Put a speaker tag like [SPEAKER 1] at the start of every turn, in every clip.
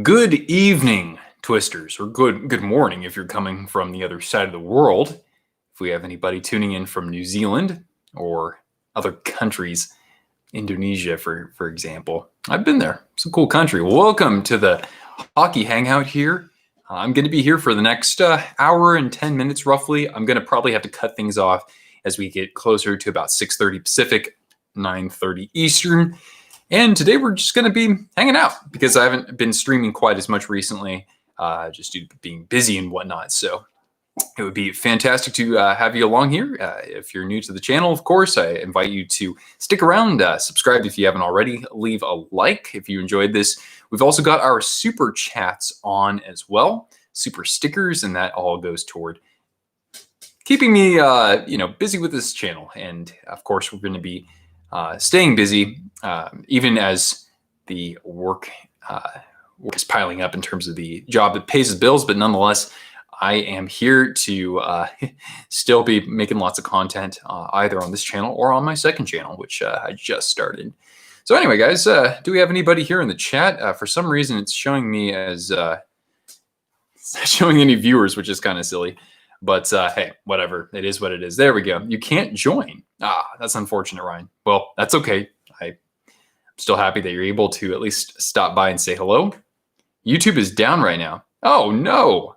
[SPEAKER 1] Good evening, Twisters, or good morning if you're coming from the other side of the world. If we have anybody tuning in from New Zealand or other countries, Indonesia, for example. I've been there. It's a cool country. Welcome to the Hockey Hangout here. I'm going to be here for the next hour and 10 minutes roughly. I'm going to probably have to cut things off as we get closer to about 6:30 Pacific, 9:30 Eastern. And today we're just going to be hanging out because I haven't been streaming quite as much recently, just due to being busy and whatnot. So it would be fantastic to have you along here. If you're new to the channel, of course, I invite you to stick around, subscribe if you haven't already, leave a like if you enjoyed this. We've also got our super chats on as well, super stickers, and that all goes toward keeping me, busy with this channel. And of course, we're going to be staying busy, even as the work is piling up in terms of the job that pays the bills. But nonetheless, I am here to still be making lots of content, either on this channel or on my second channel, which I just started. So anyway, guys, do we have anybody here in the chat? For some reason, it's showing me as showing any viewers, which is kind of silly. But hey, whatever. It is what it is. There we go. You can't join. That's unfortunate, Ryan. Well, that's okay. I'm still happy that you're able to at least stop by and say hello. YouTube is down right now. Oh, no.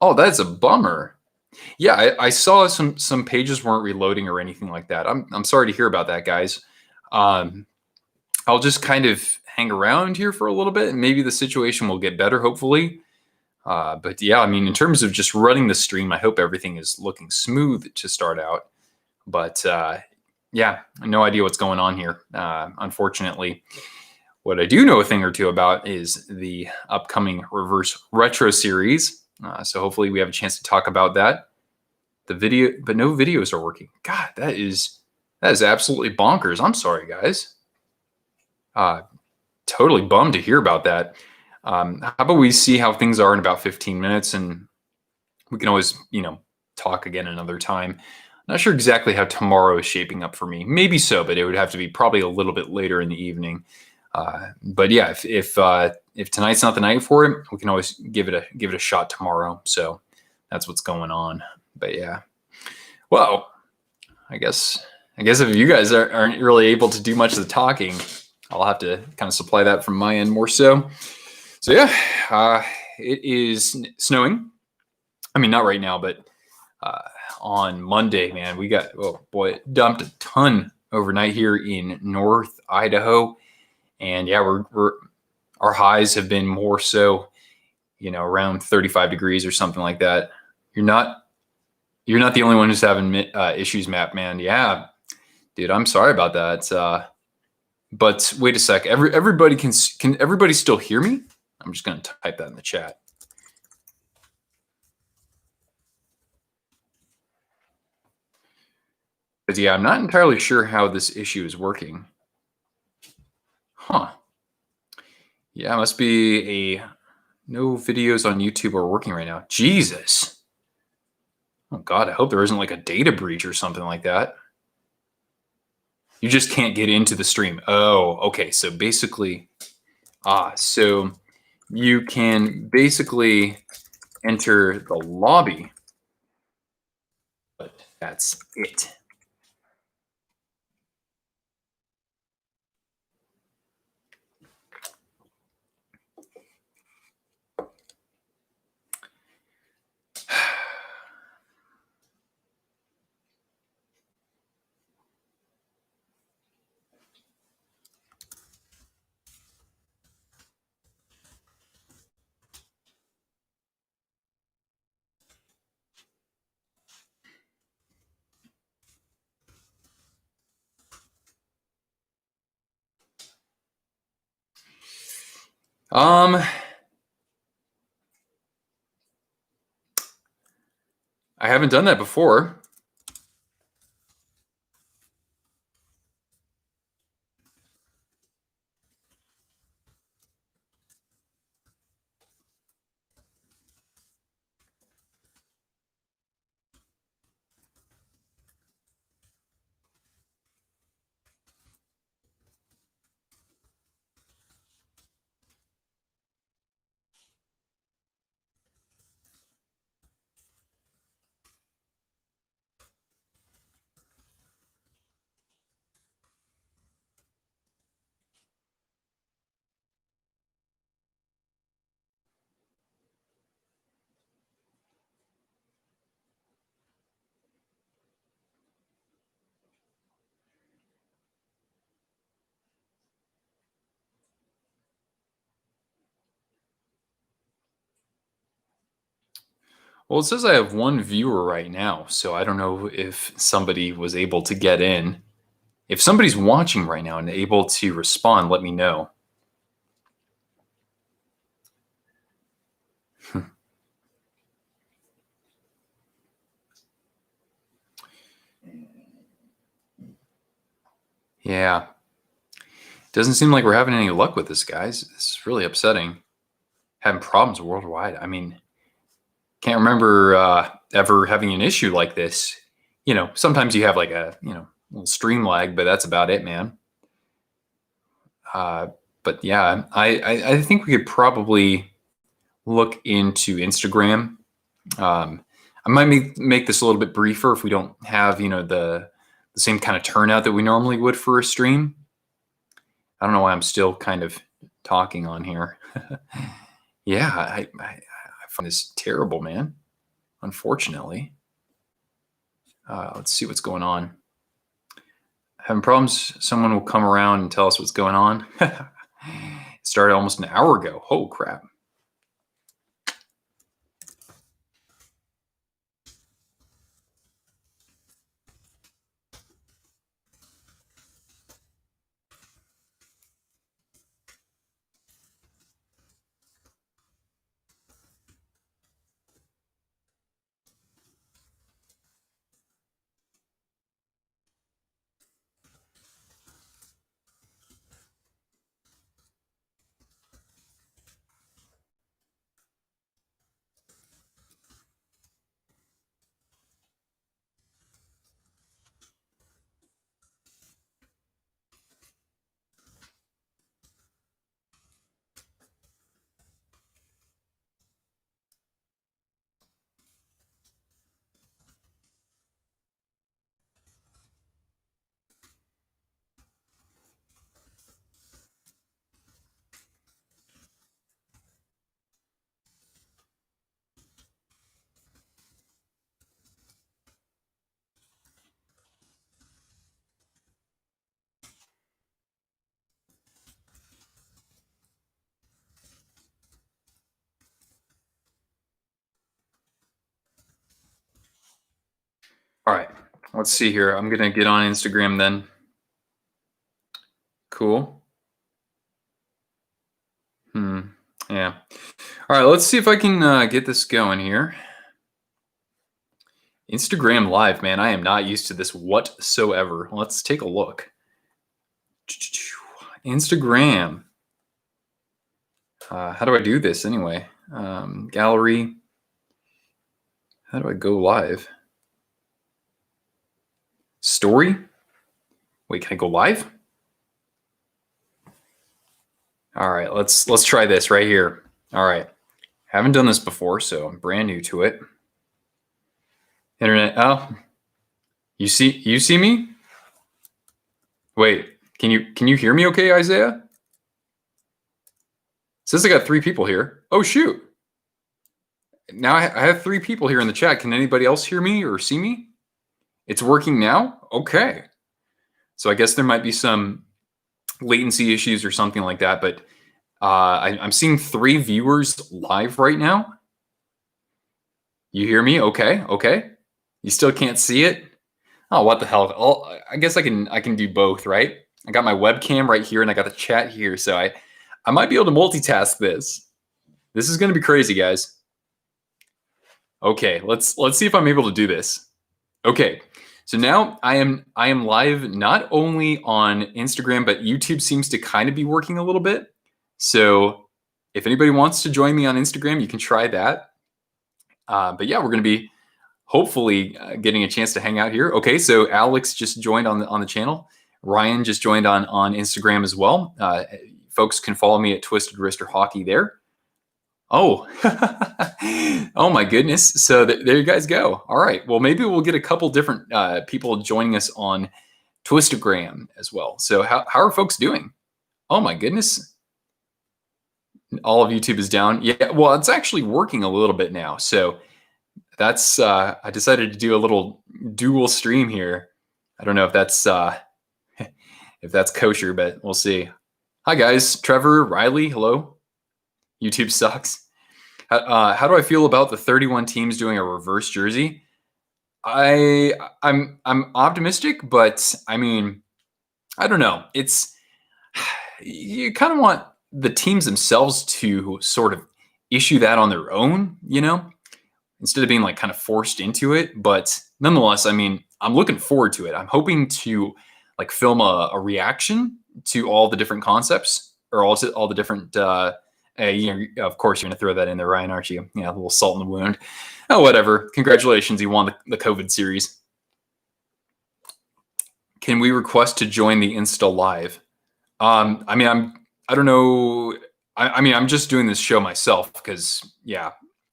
[SPEAKER 1] Oh, that's a bummer. Yeah, I saw some pages weren't reloading or anything like that. I'm sorry to hear about that, guys. I'll just kind of hang around here for a little bit, and maybe the situation will get better, hopefully. But yeah, I mean, in terms of just running the stream, I hope everything is looking smooth to start out. But yeah, no idea what's going on here. Unfortunately, what I do know a thing or two about is the upcoming Reverse Retro series. So hopefully we have a chance to talk about that. The video, but no videos are working. God, that is absolutely bonkers. I'm sorry, guys. Totally bummed to hear about that. How about we see how things are in about 15 minutes, and we can always, talk again another time. Not sure exactly how tomorrow is shaping up for me. Maybe so, but it would have to be probably a little bit later in the evening. But yeah, if tonight's not the night for it, we can always give it a shot tomorrow. So that's what's going on. But yeah, well, I guess if you guys aren't really able to do much of the talking, I'll have to kind of supply that from my end more so. So yeah, it is snowing. I mean, not right now, but on Monday, man, we got, oh boy, it dumped a ton overnight here in North Idaho. And yeah, our highs have been more so, around 35 degrees or something like that. You're not the only one who's having issues, Matt, man. Yeah, dude, I'm sorry about that. But wait a sec. Everybody can everybody still hear me? I'm just going to type that in the chat. Because yeah, I'm not entirely sure how this issue is working. Huh. Yeah, it must be no videos on YouTube are working right now. Jesus. Oh God, I hope there isn't like a data breach or something like that. You just can't get into the stream. Oh, okay. So basically, so you can basically enter the lobby, but that's it. I haven't done that before. Well, it says I have one viewer right now, so I don't know if somebody was able to get in. If somebody's watching right now and able to respond, let me know. Yeah. Doesn't seem like we're having any luck with this, guys. It's really upsetting. Having problems worldwide. I mean, can't remember ever having an issue like this. Sometimes you have like a, little stream lag, but that's about it, man. But yeah, I think we could probably look into Instagram. I might make this a little bit briefer if we don't have, the same kind of turnout that we normally would for a stream. I don't know why I'm still kind of talking on here. Yeah, I find this terrible, man. Unfortunately. Let's see what's going on. Having problems. Someone will come around and tell us what's going on. It started almost an hour ago. Oh, crap. All right. Let's see here. I'm going to get on Instagram then. Cool. Yeah. All right. Let's see if I can get this going here. Instagram Live, man. I am not used to this whatsoever. Let's take a look. Instagram. How do I do this anyway? Gallery. How do I go live? Story. Wait, can I go live? All right, let's try this right here. All right, haven't done this before, so I'm brand new to it. Internet. Oh, you see me? Wait, can you hear me? Okay, Isaiah. Says I got 3 people here. Oh shoot! Now I have 3 people here in the chat. Can anybody else hear me or see me? It's working now. Okay, so I guess there might be some latency issues or something like that, but I'm seeing 3 viewers live right now. You hear me? Okay. You still can't see it? Oh, what the hell? I guess I can do both, right? I got my webcam right here and I got the chat here, so I might be able to multitask this. This is going to be crazy, guys. Okay, let's see if I'm able to do this. Okay. So now I am live not only on Instagram, but YouTube seems to kind of be working a little bit. So if anybody wants to join me on Instagram, you can try that. But yeah, we're going to be hopefully getting a chance to hang out here. Okay, so Alex just joined on the channel. Ryan just joined on Instagram as well. Folks can follow me at Twisted Wrister Hockey there. Oh, oh my goodness. So there you guys go. All right. Well, maybe we'll get a couple different people joining us on Twistagram as well. So how are folks doing? Oh my goodness. All of YouTube is down. Yeah, well, it's actually working a little bit now. So that's I decided to do a little dual stream here. I don't know if that's if that's kosher, but we'll see. Hi guys, Trevor, Riley, hello. YouTube sucks. How do I feel about the 31 teams doing a reverse jersey? I'm optimistic, but I mean, I don't know. It's you kind of want the teams themselves to sort of issue that on their own, instead of being like kind of forced into it. But nonetheless, I mean, I'm looking forward to it. I'm hoping to like film a reaction to all the different concepts or all the different. Of course, you're going to throw that in there, Ryan, aren't you? Yeah, a little salt in the wound. Oh, whatever. Congratulations, you won the COVID series. Can we request to join the Insta Live? I mean, I don't know. I mean, I'm just doing this show myself because, yeah.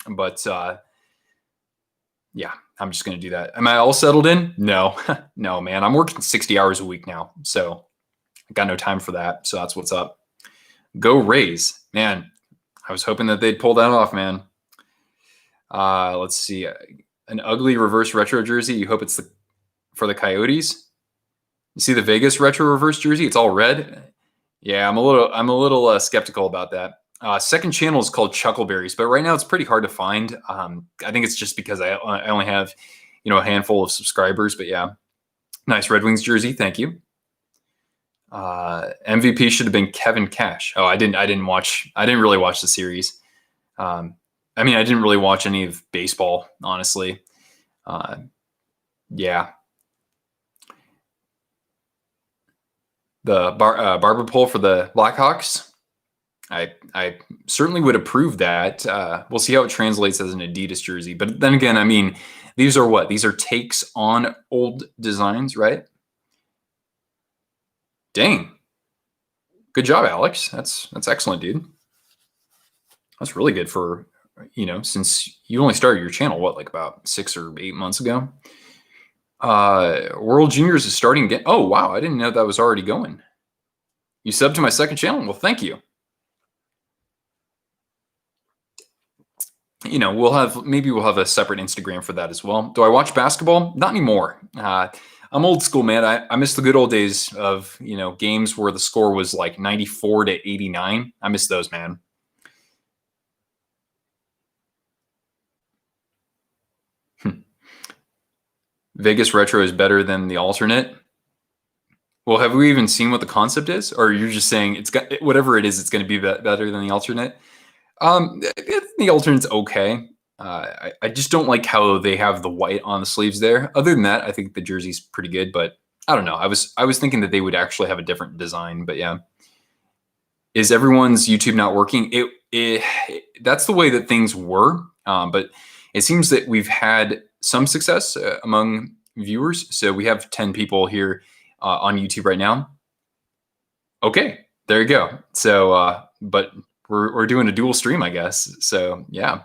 [SPEAKER 1] But yeah, I'm just going to do that. Am I all settled in? No, no, man. I'm working 60 hours a week now, so I got no time for that. So that's what's up. Go Rays, man. I was hoping that they'd pull that off, man. Let's see, an ugly reverse retro jersey. You hope it's for the Coyotes. You see the Vegas retro reverse jersey? It's all red. Yeah, I'm a little skeptical about that. Second channel is called Chuckleberries, but right now it's pretty hard to find. I think it's just because I only have, a handful of subscribers. But yeah, nice Red Wings jersey. Thank you. MVP should have been Kevin Cash. Oh, I didn't really watch the series. I mean, I didn't really watch any of baseball, honestly. Yeah. The barber pole for the Blackhawks. I certainly would approve that. We'll see how it translates as an Adidas jersey. But then again, I mean, these are what? These are takes on old designs, right? Dang. Good job, Alex. That's excellent, dude. That's really good for, since you only started your channel, what, like about 6 or 8 months ago? World Juniors is starting again. Oh, wow. I didn't know that was already going. You subbed to my second channel? Well, thank you. We'll have a separate Instagram for that as well. Do I watch basketball? Not anymore. I'm old school, man. I miss the good old days of, games where the score was like 94 to 89. I miss those, man. Vegas retro is better than the alternate. Well, have we even seen what the concept is? Or you're just saying it's got whatever it is, it's going to be better than the alternate? The alternate's okay. I just don't like how they have the white on the sleeves there. Other than that, I think the jersey's pretty good, but I don't know. I was thinking that they would actually have a different design, but yeah. Is everyone's YouTube not working? That's the way that things were, but it seems that we've had some success among viewers. So we have 10 people here on YouTube right now. Okay, there you go. So, but we're doing a dual stream, I guess. So yeah,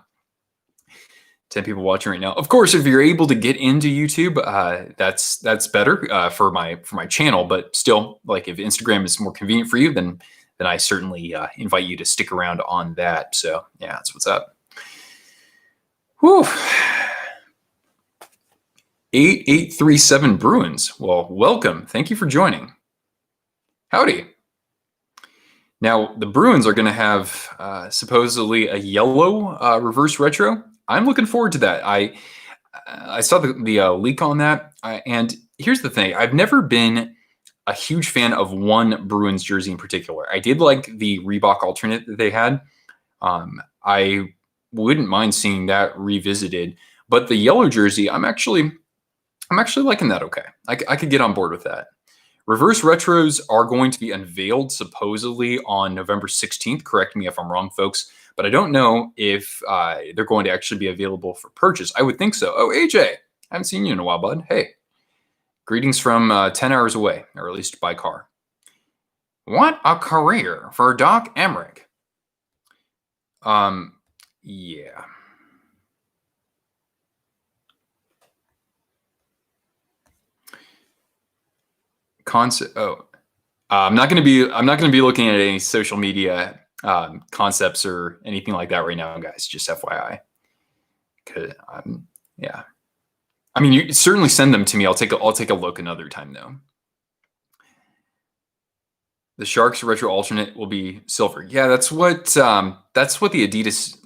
[SPEAKER 1] 10 people watching right now. Of course, if you're able to get into YouTube, that's better for my channel. But still, like if Instagram is more convenient for you, then I certainly invite you to stick around on that. So yeah, that's what's up. Whew. 8837 Bruins. Well, welcome. Thank you for joining. Howdy. Now, the Bruins are going to have supposedly a yellow reverse retro. I'm looking forward to that. I saw the leak on that. And here's the thing. I've never been a huge fan of one Bruins jersey in particular. I did like the Reebok alternate that they had. I wouldn't mind seeing that revisited. But the yellow jersey, I'm actually liking that okay. I could get on board with that. Reverse retros are going to be unveiled supposedly on November 16th. Correct me if I'm wrong, folks. But I don't know if they're going to actually be available for purchase. I would think so. Oh, AJ, I haven't seen you in a while, bud. Hey, greetings from 10 hours away, or at least by car. What a career for Doc Emmerich. Yeah. Concept. Oh, I'm not going to be looking at any social media concepts or anything like that right now, guys. Just FYI. Yeah. I mean, you certainly send them to me. I'll take a look another time, though. The Sharks retro alternate will be silver. Yeah, that's what the Adidas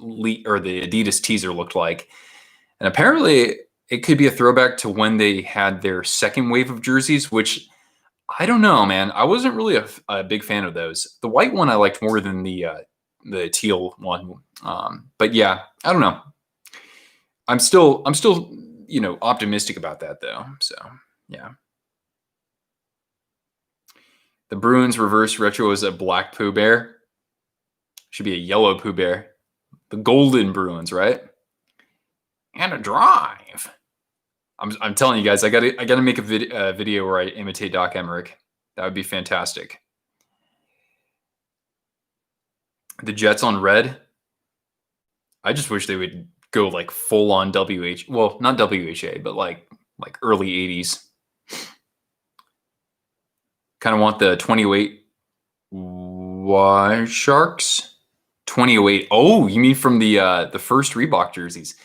[SPEAKER 1] or the Adidas teaser looked like. And apparently it could be a throwback to when they had their second wave of jerseys, which I don't know, man. I wasn't really a big fan of those. The white one I liked more than the teal one. But yeah, I don't know. I'm still optimistic about that though. So yeah. The Bruins reverse retro is a black Pooh Bear. Should be a yellow Pooh Bear. The golden Bruins, right? And a drive. I'm telling you guys, I gotta make a video where I imitate Doc Emmerich. That would be fantastic. The Jets on red. I just wish they would go like full on WH. Well, not WHA, but like early 80s. Kind of want the 2008 Sharks. 2008. Oh, you mean from the first Reebok jerseys?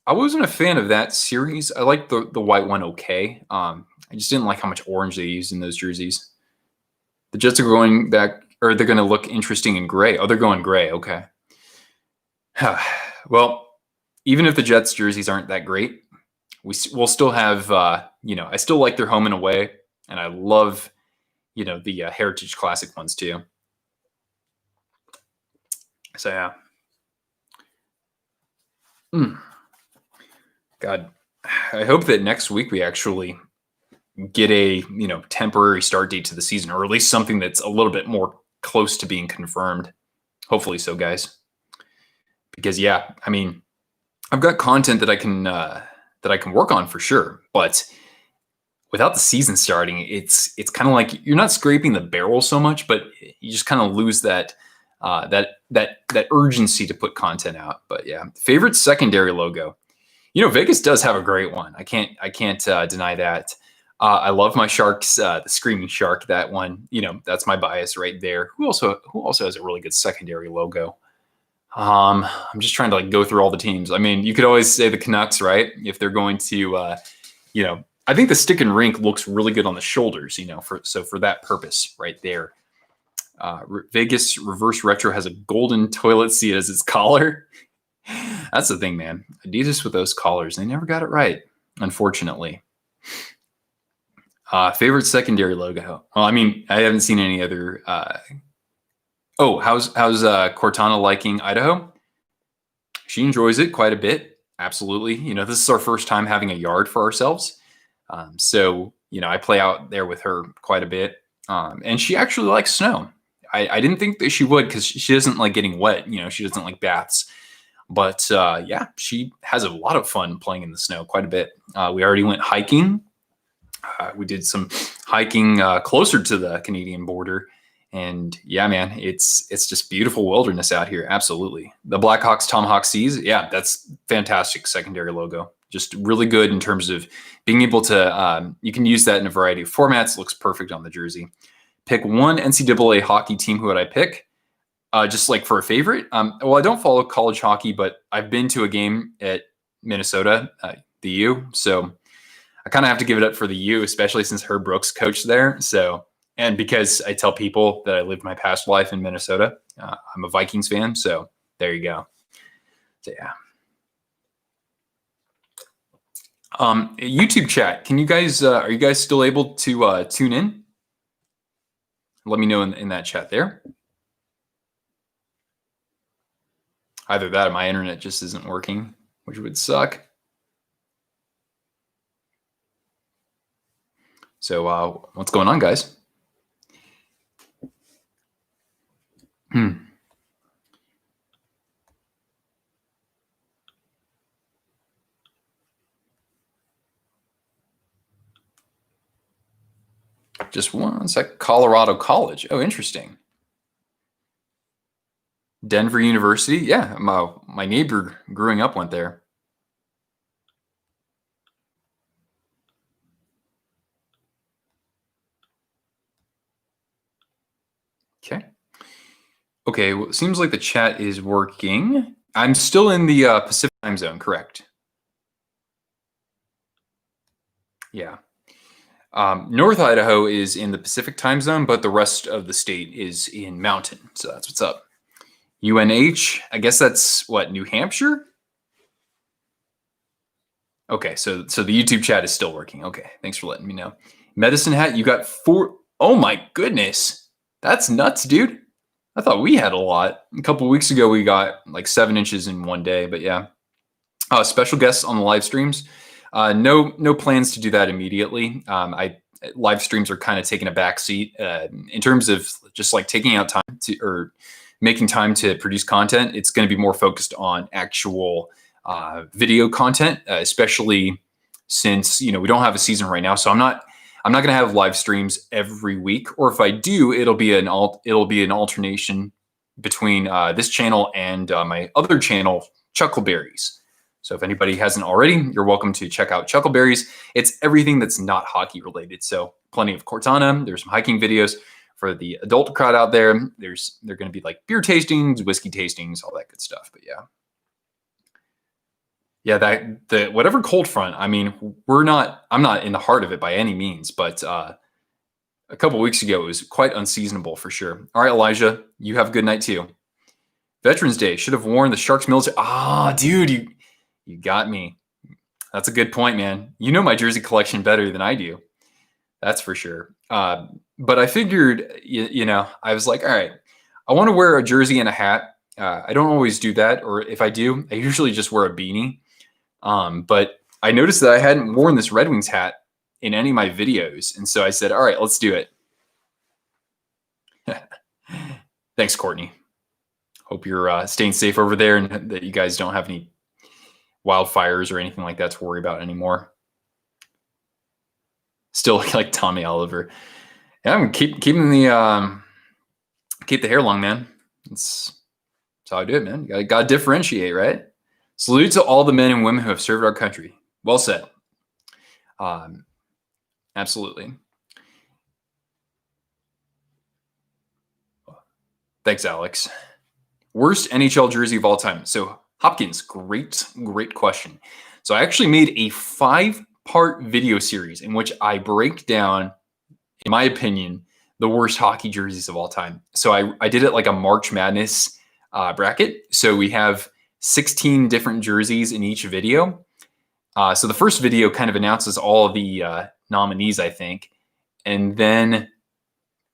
[SPEAKER 1] I wasn't a fan of that series. I liked the white one okay. I just didn't like how much orange they used in those jerseys. The Jets are going back, or they're going to look interesting in gray. Oh, they're going gray. Okay. Well, even if the Jets jerseys aren't that great, we'll still have, I still like their home and away, and I love, the Heritage Classic ones too. So yeah. God, I hope that next week we actually get a temporary start date to the season, or at least something that's a little bit more close to being confirmed. Hopefully so, guys. Because yeah, I mean, I've got content that I can work on for sure, but without the season starting, it's kind of like you're not scraping the barrel so much, but you just kind of lose that urgency to put content out. But yeah, favorite secondary logo. Vegas does have a great one. I can't deny that. I love my Sharks, the Screaming Shark. That one, that's my bias right there. Who also has a really good secondary logo? I'm just trying to go through all the teams. I mean, you could always say the Canucks, right? If they're going to, I think the stick and rink looks really good on the shoulders. For that purpose, right there. Vegas reverse retro has a golden toilet seat as its collar. That's the thing, man. Adidas with those collars, they never got it right, unfortunately. Favorite secondary logo? Well, I mean, I haven't seen any other. How's Cortana liking Idaho? She enjoys it quite a bit. Absolutely. This is our first time having a yard for ourselves. So I play out there with her quite a bit. And she actually likes snow. I didn't think that she would, because she doesn't like getting wet. She doesn't like baths. But yeah, she has a lot of fun playing in the snow quite a bit. We already went hiking. We did some hiking closer to the Canadian border. And yeah, man, it's just beautiful wilderness out here. Absolutely. The Blackhawks Tomahawk Seas. Yeah, that's fantastic secondary logo. Just really good in terms of being able to, you can use that in a variety of formats. Looks perfect on the jersey. Pick one NCAA hockey team. Who would I pick? Just like for a favorite. Well, I don't follow college hockey, but I've been to a game at Minnesota, the U. So I kind of have to give it up for the U, especially since Herb Brooks coached there. So, and because I tell people that I lived my past life in Minnesota, I'm a Vikings fan. So there you go. So yeah. YouTube chat. Can you guys, are you guys still able to tune in? Let me know in that chat there. Either that or my internet just isn't working, which would suck. So what's going on, guys? Just one sec. Colorado College. Oh, interesting. Denver University. Yeah, my neighbor growing up went there. Okay. Okay, well, it seems like the chat is working. I'm still in the Pacific time zone, correct? Yeah. North Idaho is in the Pacific time zone, but the rest of the state is in Mountain. So that's what's up. UNH, I guess that's what, New Hampshire? Okay, so the YouTube chat is still working. Okay, thanks for letting me know. Medicine Hat, you got 4. Oh my goodness. That's nuts, dude. I thought we had a lot. A couple of weeks ago, we got like 7 inches in one day, but yeah. Special guests on the live streams. No plans to do that immediately. Live streams are kind of taking a back seat in terms of just like taking out time to, or making time to produce content. It's going to be more focused on actual video content, especially since we don't have a season right now. So I'm not going to have live streams every week, or if I do, it'll be an alternation between this channel and my other channel, Chuckleberries. So if anybody hasn't already, you're welcome to check out Chuckleberries. It's everything that's not hockey related. So plenty of Cortana. There's some hiking videos for the adult crowd out there. They're going to be like beer tastings, whiskey tastings, all that good stuff. But yeah, the whatever cold front. I mean, I'm not in the heart of it by any means, but a couple weeks ago it was quite unseasonable for sure. All right, Elijah, you have a good night too. Veterans Day, should have worn the Sharks military. Dude, you got me. That's a good point, man. You know my jersey collection better than I do. That's for sure. But I figured, I was like, all right, I want to wear a jersey and a hat. I don't always do that. Or if I do, I usually just wear a beanie. But I noticed that I hadn't worn this Red Wings hat in any of my videos. And so I said, all right, let's do it. Thanks, Courtney. Hope you're staying safe over there and that you guys don't have any wildfires or anything like that to worry about anymore. Still like Tommy Oliver. Yeah, I'm keeping the keep the hair long, man. That's how I do it, man. You gotta differentiate, right? Salute to all the men and women who have served our country. Well said. Absolutely. Thanks, Alex. Worst NHL jersey of all time. So Hopkins, great question. So I actually made a 5-part video series in which I break down, in my opinion, the worst hockey jerseys of all time. So I did it like a March Madness bracket. So we have 16 different jerseys in each video. So the first video kind of announces all of the nominees, I think. And then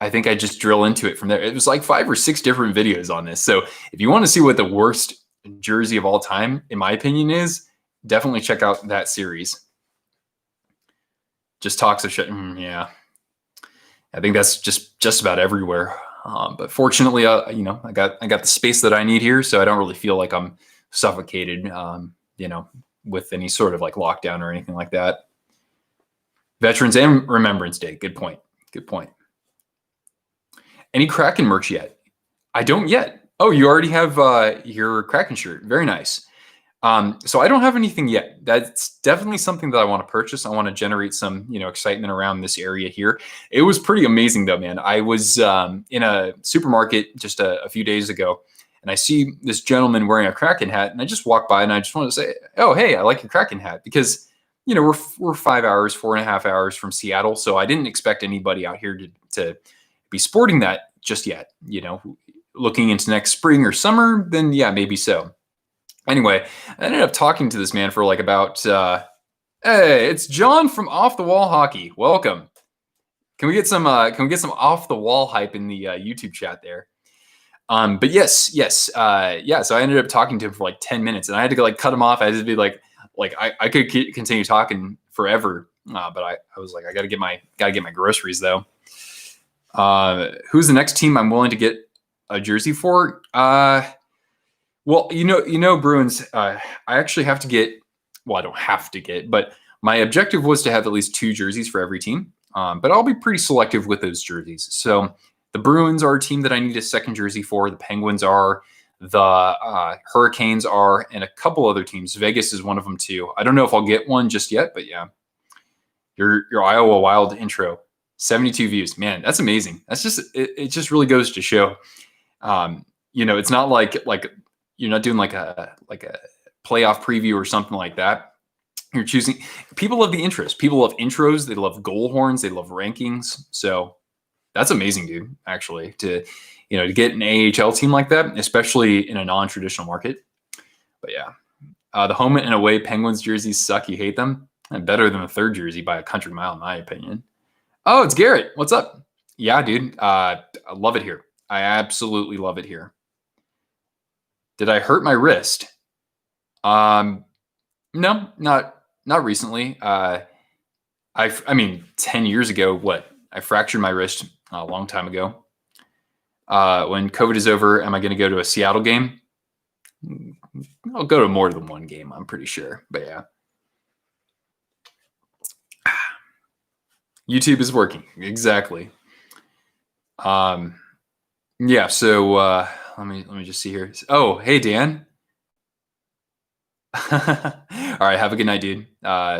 [SPEAKER 1] I think I just drill into it from there. It was like 5 or 6 different videos on this. So if you want to see what the worst jersey of all time, in my opinion, is, definitely check out that series. Just talks of shit. Yeah. I think that's just about everywhere. But fortunately, I got the space that I need here, so I don't really feel like I'm suffocated, with any sort of like lockdown or anything like that. Veterans and Remembrance Day. Good point. Any Kraken merch yet? I don't yet. Oh, you already have your Kraken shirt. Very nice. So I don't have anything yet. That's definitely something that I want to purchase. I want to generate some, excitement around this area here. It was pretty amazing though, man. I was in a supermarket just a few days ago, and I see this gentleman wearing a Kraken hat, and I just walked by and I just wanted to say, oh, hey, I like your Kraken hat, because, we're 4.5 hours from Seattle. So I didn't expect anybody out here to be sporting that just yet, looking into next spring or summer, then yeah, maybe so. Anyway, I ended up talking to this man for like about, hey, it's John from Off the Wall Hockey. Welcome. Can we get some off the wall hype in the YouTube chat there? But yes. So I ended up talking to him for like 10 minutes, and I had to cut him off. I had to be like I could continue talking forever, but I was like, I gotta get my groceries though. Who's the next team I'm willing to get a jersey for? Well, Bruins, I actually have to get, well, I don't have to get, but my objective was to have at least 2 jerseys for every team. But I'll be pretty selective with those jerseys. So the Bruins are a team that I need a second jersey for. The Penguins are, the Hurricanes are, and a couple other teams. Vegas is one of them too. I don't know if I'll get one just yet, but yeah. Your Iowa Wild intro, 72 views. Man, that's amazing. That's just, it just really goes to show, it's not like you're not doing like a playoff preview or something like that. You're choosing. People love the interest. People love intros. They love goal horns. They love rankings. So that's amazing, dude. Actually, to get an AHL team like that, especially in a non-traditional market. But yeah, the home and away Penguins jerseys suck. You hate them. And better than the third jersey by a country mile, in my opinion. Oh, it's Garrett. What's up? Yeah, dude. I love it here. I absolutely love it here. Did I hurt my wrist? No, not recently. I mean, 10 years ago, I fractured my wrist a long time ago. When COVID is over, am I going to go to a Seattle game? I'll go to more than one game, I'm pretty sure. But yeah. YouTube is working. Exactly. Yeah, so let me just see here. Oh, hey Dan. All right, have a good night, dude.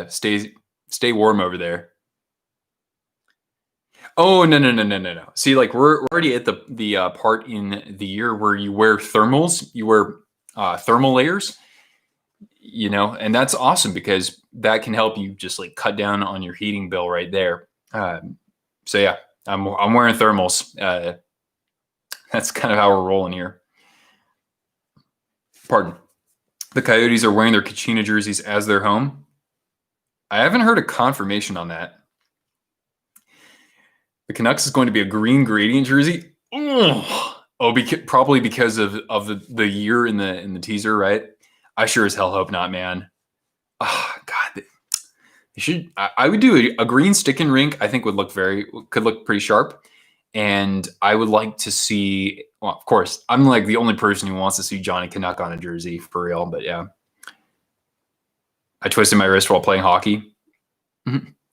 [SPEAKER 1] Stay warm over there. Oh, no. See, like we're already at the part in the year where you wear thermals, you wear thermal layers, and that's awesome because that can help you just like cut down on your heating bill right there. So yeah, I'm wearing thermals. That's kind of how we're rolling here. Pardon. The Coyotes are wearing their Kachina jerseys as their home. I haven't heard a confirmation on that. The Canucks is going to be a green gradient jersey. Oh, probably because of the year in the teaser, right? I sure as hell hope not, man. Oh, God, they should. I would do a green stick and rink. I think could look pretty sharp, and I would like to see. Well, of course, I'm like the only person who wants to see Johnny Canuck on a jersey for real. But yeah, I twisted my wrist while playing hockey,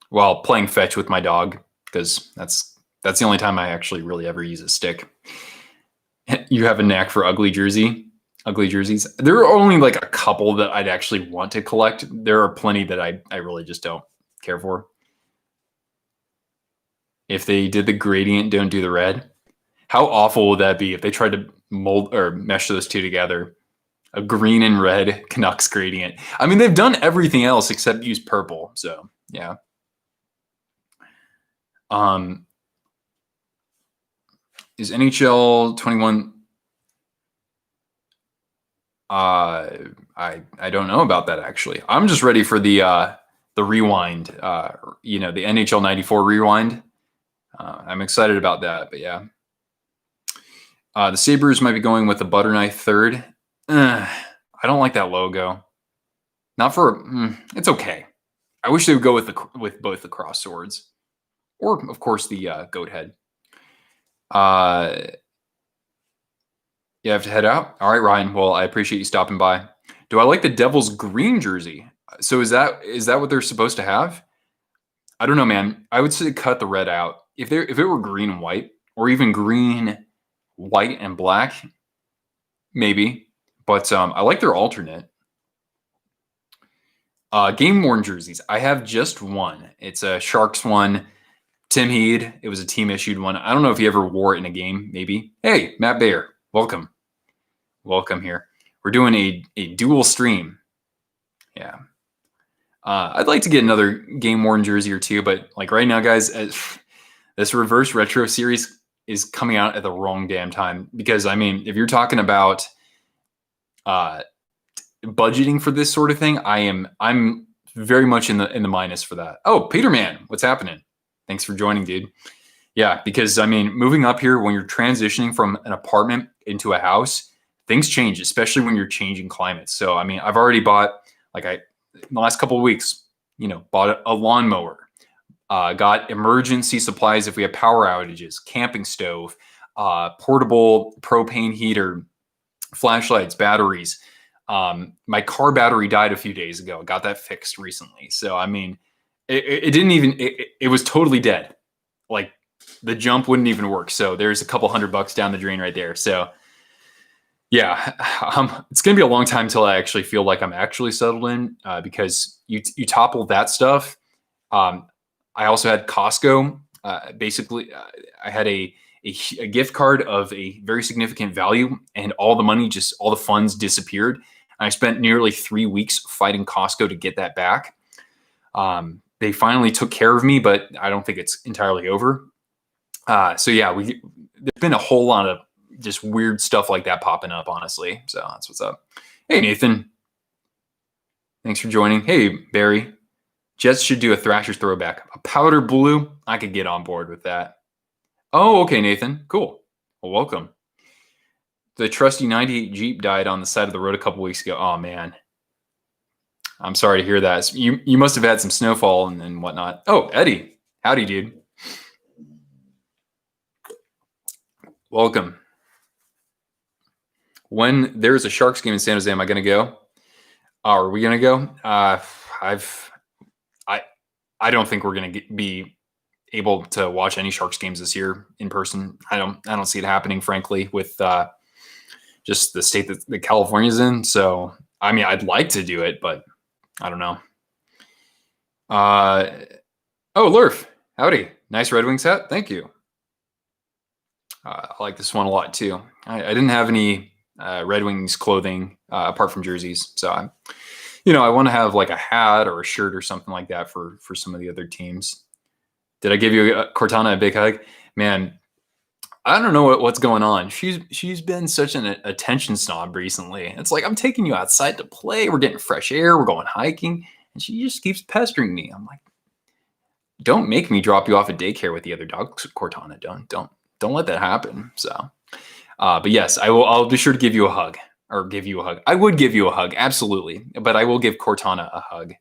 [SPEAKER 1] while playing fetch with my dog, because that's the only time I actually really ever use a stick. You have a knack for ugly jerseys. There are only like a couple that I'd actually want to collect. There are plenty that I really just don't care for. If they did the gradient, don't do the red. How awful would that be if they tried to mold or mesh those two together? A green and red Canucks gradient. I mean, they've done everything else except use purple. So yeah. Is NHL 21? I don't know about that actually. I'm just ready for the rewind. The NHL 94 rewind. I'm excited about that. But yeah, the Sabres might be going with the butter knife third. I don't like that logo. Not for it's okay. I wish they would go with both the cross swords, or of course the goat head. You have to head out. All right, Ryan. Well, I appreciate you stopping by. Do I like the Devils green jersey? So is that what they're supposed to have? I don't know, man. I would say cut the red out. If it were green and white, or even green, white and black, maybe. But I like their alternate. Game worn jerseys. I have just one. It's a Sharks one. Tim Heed. It was a team issued one. I don't know if he ever wore it in a game. Maybe. Hey, Matt Bayer. Welcome here. We're doing a dual stream. Yeah. I'd like to get another game worn jersey or two, but like right now, guys, this reverse retro series is coming out at the wrong damn time because I mean, if you're talking about budgeting for this sort of thing, I'm very much in the minus for that. Oh, Peterman, what's happening? Thanks for joining, dude. Yeah, because I mean, moving up here when you're transitioning from an apartment into a house, things change, especially when you're changing climates. So, I mean, I've already bought, in the last couple of weeks, bought a lawnmower, got emergency supplies if we have power outages, camping stove, portable propane heater, flashlights, batteries. My car battery died a few days ago. I got that fixed recently. So, I mean, it was totally dead. Like, the jump wouldn't even work. So there's a couple $100 down the drain right there. So yeah, it's going to be a long time till I actually feel like I'm actually settled in because you topple that stuff. I also had Costco. I had a gift card of a very significant value and all the funds disappeared. And I spent nearly 3 weeks fighting Costco to get that back. They finally took care of me, but I don't think it's entirely over. So yeah, there's been a whole lot of just weird stuff like that popping up, honestly. So that's what's up. Hey, Nathan. Thanks for joining. Hey, Barry. Jets should do a Thrasher's throwback. A powder blue? I could get on board with that. Oh, okay, Nathan. Cool. Well, welcome. The trusty 98 Jeep died on the side of the road a couple weeks ago. Oh, man. I'm sorry to hear that. You must have had some snowfall and whatnot. Oh, Eddie. Howdy, dude. Welcome. When there's a Sharks game in San Jose, am I going to go? Are we going to go? I don't think we're going to be able to watch any Sharks games this year in person. I don't see it happening, frankly, with just the state that California's in. So, I mean, I'd like to do it, but I don't know. Oh, Lurf. Howdy. Nice Red Wings hat. Thank you. I like this one a lot too. I didn't have any Red Wings clothing apart from jerseys. So I want to have like a hat or a shirt or something like that for some of the other teams. Did I give you Cortana a big hug? Man, I don't know what's going on. She's been such an attention snob recently. It's like, I'm taking you outside to play. We're getting fresh air. We're going hiking. And she just keeps pestering me. I'm like, don't make me drop you off at daycare with the other dogs, Cortana. Don't let that happen. So, but yes, I'll be sure to give you a hug. Or give you a hug. I would give you a hug, absolutely. But I will give Cortana a hug.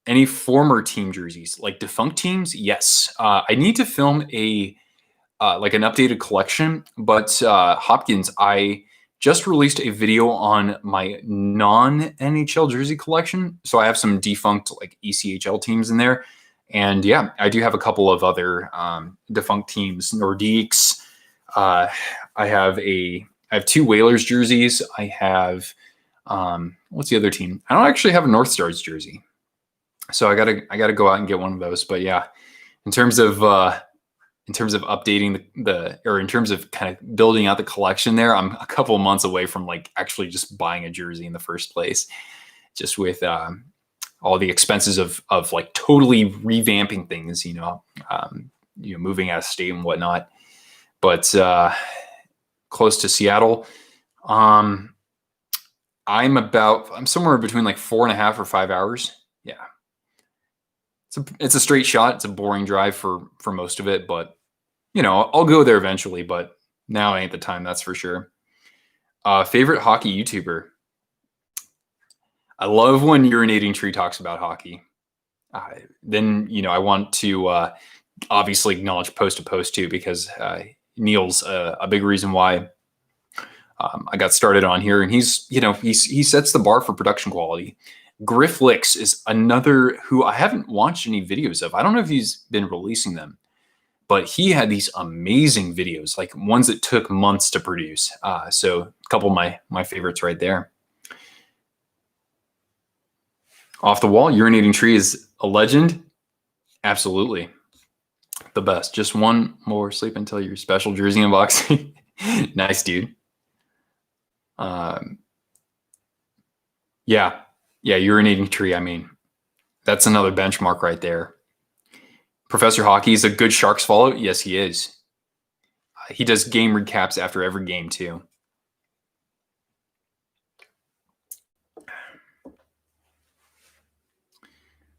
[SPEAKER 1] Any former team jerseys, like defunct teams? Yes. I need to film like an updated collection. But Hopkins, I just released a video on my non-NHL jersey collection. So I have some defunct like ECHL teams in there. And yeah, I do have a couple of other defunct teams, Nordiques. I have two Whalers jerseys. I have what's the other team? I don't actually have a North Stars jersey, so I gotta go out and get one of those. But yeah, in terms of updating or in terms of kind of building out the collection, there, I'm a couple of months away from like actually just buying a jersey in the first place, just with all the expenses of like totally revamping things, moving out of state and whatnot. But close to Seattle. I'm somewhere between like 4.5 or 5 hours. Yeah. It's a straight shot. It's a boring drive for most of it, but I'll go there eventually, but now ain't the time. That's for sure. Favorite hockey YouTuber. I love when Urinating Tree talks about hockey. Then, I want to obviously acknowledge Post to Post too, because Neil's a big reason why I got started on here, and he sets the bar for production quality. Grifflix is another who I haven't watched any videos of. I don't know if he's been releasing them, but he had these amazing videos, like ones that took months to produce. So a couple of my favorites right there. Off the Wall, Urinating Tree is a legend. Absolutely. The best. Just one more sleep until your special jersey unboxing. Nice, dude. Yeah, Urinating Tree. I mean, that's another benchmark right there. Professor Hockey is a good Sharks follow. Yes, he is. He does game recaps after every game too.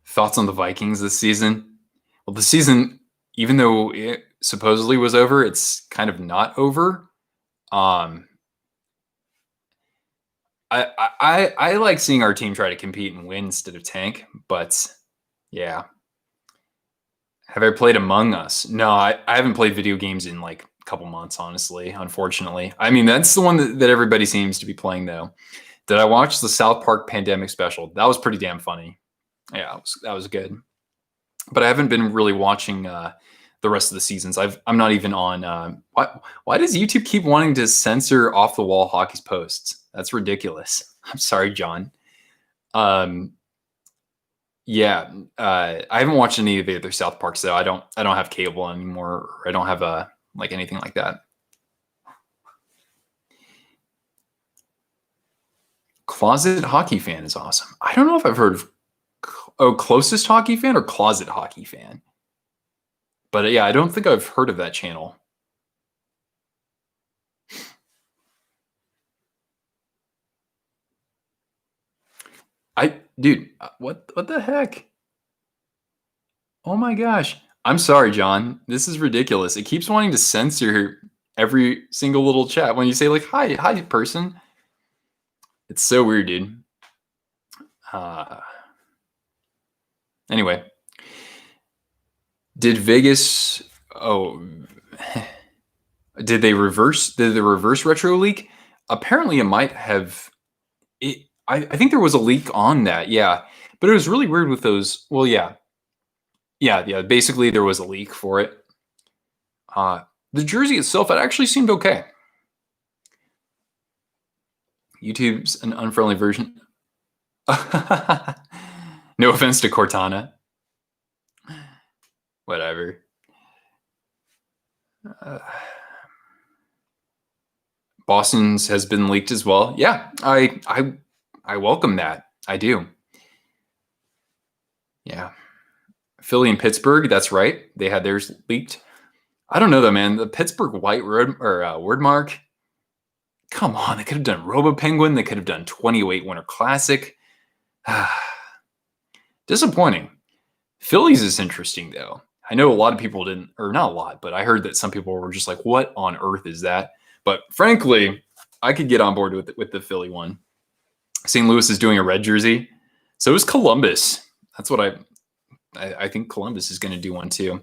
[SPEAKER 1] Thoughts on the Vikings this season? Well, the season, even though it supposedly was over, it's kind of not over. I like seeing our team try to compete and win instead of tank, but yeah. Have I played Among Us? No, I haven't played video games in like a couple months, honestly, unfortunately. I mean, that's the one that everybody seems to be playing, though. Did I watch the South Park Pandemic Special? That was pretty damn funny. Yeah, that was good. But I haven't been really watching the rest of the seasons. I'm not even on. Why does YouTube keep wanting to censor Off the Wall Hockey's posts? That's ridiculous. I'm sorry, John. Yeah, I haven't watched any of the other South Parks though. I don't have cable anymore. Or I don't have like anything like that. Closet Hockey Fan is awesome. I don't know if I've heard of. Oh, closest hockey fan or closet hockey fan? But yeah, I don't think I've heard of that channel. Dude, what the heck? Oh my gosh. I'm sorry, John. This is ridiculous. It keeps wanting to censor every single little chat when you say like, hi, person. It's so weird, dude. Anyway, did Vegas? Oh, did they reverse? Did the reverse retro leak? Apparently, it might have. I think there was a leak on that. Yeah, but it was really weird with those. Well, yeah. Basically, there was a leak for it. The jersey itself, it actually seemed okay. YouTube's an unfriendly version. No offense to Cortana. Whatever. Boston's has been leaked as well. Yeah, I welcome that. I do. Yeah. Philly and Pittsburgh, that's right. They had theirs leaked. I don't know though, man. The Pittsburgh white word mark. Come on, they could have done Robo Penguin. They could have done 2008 Winter Classic. Disappointing. Phillies is interesting though. I know a lot of people didn't, or not a lot, but I heard that some people were just like, "What on earth is that?" But frankly, I could get on board with the Philly one. St. Louis is doing a red jersey. So is Columbus. That's what I think Columbus is going to do one too.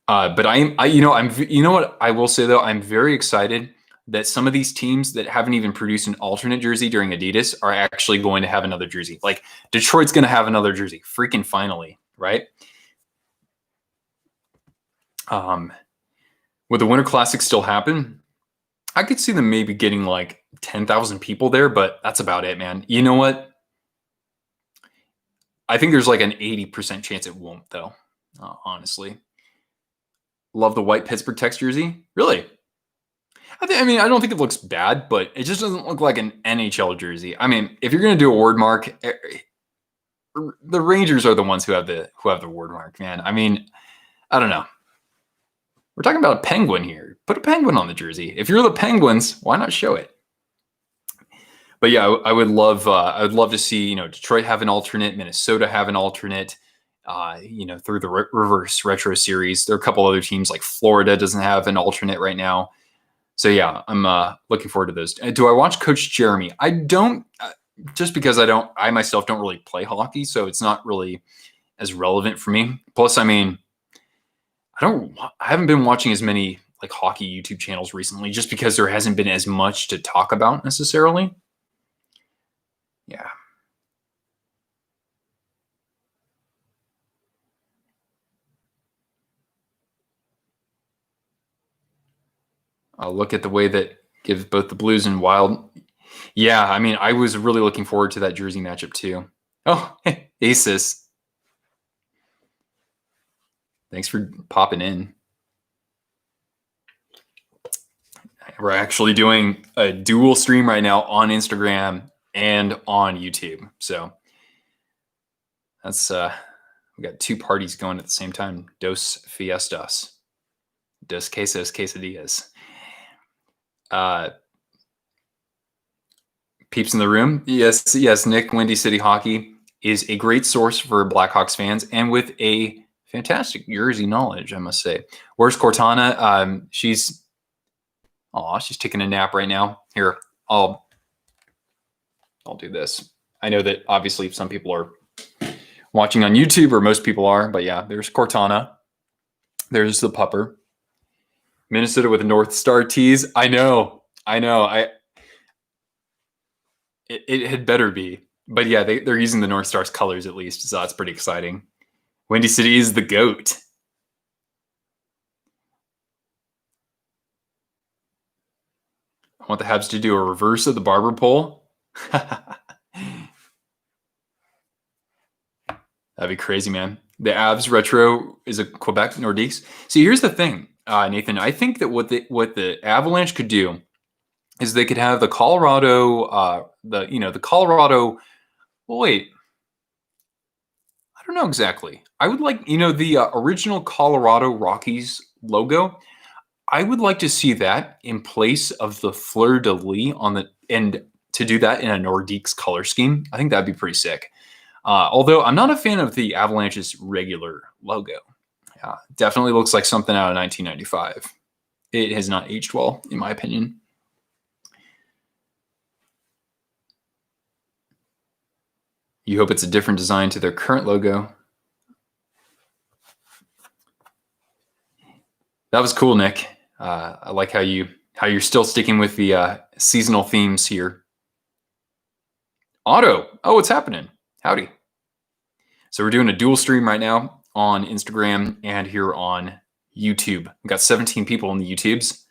[SPEAKER 1] But you know what I will say though, I'm very excited that some of these teams that haven't even produced an alternate jersey during Adidas are actually going to have another jersey. Like Detroit's going to have another jersey. Freaking finally, right? Would the Winter Classic still happen? I could see them maybe getting like 10,000 people there, but that's about it, man. You know what? I think there's like an 80% chance it won't, though, honestly. Love the white Pittsburgh text jersey. Really? I mean, I don't think it looks bad, but it just doesn't look like an NHL jersey. I mean, if you're going to do a word mark, the Rangers are the ones who have the word mark, man. I mean, I don't know. We're talking about a penguin here. Put a penguin on the jersey. If you're the Penguins, why not show it? But yeah, I would love to see Detroit have an alternate, Minnesota have an alternate. Through the reverse retro series, there are a couple other teams like Florida doesn't have an alternate right now. So yeah, I'm looking forward to those. Do I watch Coach Jeremy? I don't, just because I myself don't really play hockey, so it's not really as relevant for me. Plus, I mean, I haven't been watching as many like hockey YouTube channels recently, just because there hasn't been as much to talk about necessarily. Yeah. I'll look at the way that gives both the Blues and Wild. Yeah, I mean, I was really looking forward to that jersey matchup too. Oh, Asus. Thanks for popping in. We're actually doing a dual stream right now on Instagram and on YouTube. So that's we got two parties going at the same time. Dos fiestas. Dos quesos quesadillas. Peeps in the room. Yes, Nick, Windy City Hockey is a great source for Blackhawks fans and with a fantastic jersey knowledge, I must say. Where's Cortana? She's taking a nap right now. Here, I'll do this. I know that obviously some people are watching on YouTube, or most people are, but yeah, there's Cortana. There's the pupper. Minnesota with a North Star tees. I know. It had better be. But yeah, they're using the North Star's colors at least, so that's pretty exciting. Windy City is the GOAT. I want the Habs to do a reverse of the barber pole. That'd be crazy, man. The Avs retro is a Quebec Nordiques. See, here's the thing, Nathan. I think that what the Avalanche could do is they could have the Colorado, the Colorado. Well, wait. I don't know exactly. I would like, the original Colorado Rockies logo. I would like to see that in place of the fleur de lis on the and to do that in a Nordiques color scheme. I think that'd be pretty sick. Although I'm not a fan of the Avalanche's regular logo. Definitely looks like something out of 1995. It has not aged well, in my opinion. You hope it's a different design to their current logo. That was cool, Nick. I like how you're still sticking with the seasonal themes here. Otto, oh, what's happening? Howdy. So we're doing a dual stream right now on Instagram and here on YouTube. We've got 17 people on the YouTubes.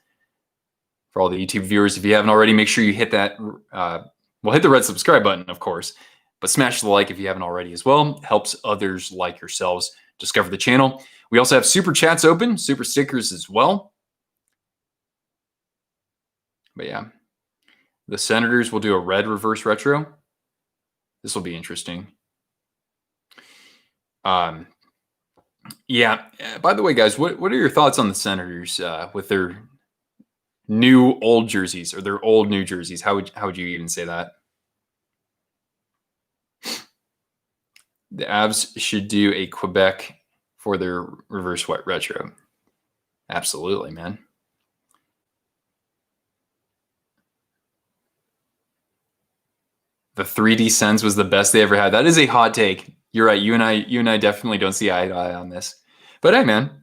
[SPEAKER 1] For all the YouTube viewers, if you haven't already, make sure you hit that. Hit the red subscribe button, of course, but smash the like if you haven't already as well. Helps others like yourselves discover the channel. We also have super chats open, super stickers as well. But yeah, the Senators will do a red reverse retro. This will be interesting. Yeah. By the way, guys, what are your thoughts on the Senators with their new old jerseys or their old new jerseys? How would you even say that? The Avs should do a Quebec for their reverse white retro. Absolutely, man. The 3D Sens was the best they ever had. That is a hot take. You're right. You and I definitely don't see eye to eye on this. But hey, man,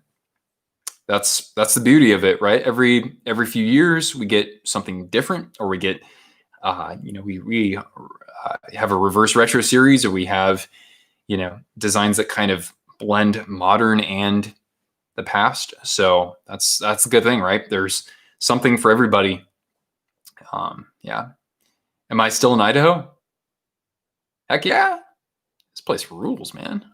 [SPEAKER 1] that's the beauty of it, right? Every few years we get something different, or we get, we have a reverse retro series, or we have, designs that kind of blend modern and the past. So that's a good thing, right? There's something for everybody. Yeah. Am I still in Idaho? Heck yeah. This place rules, man.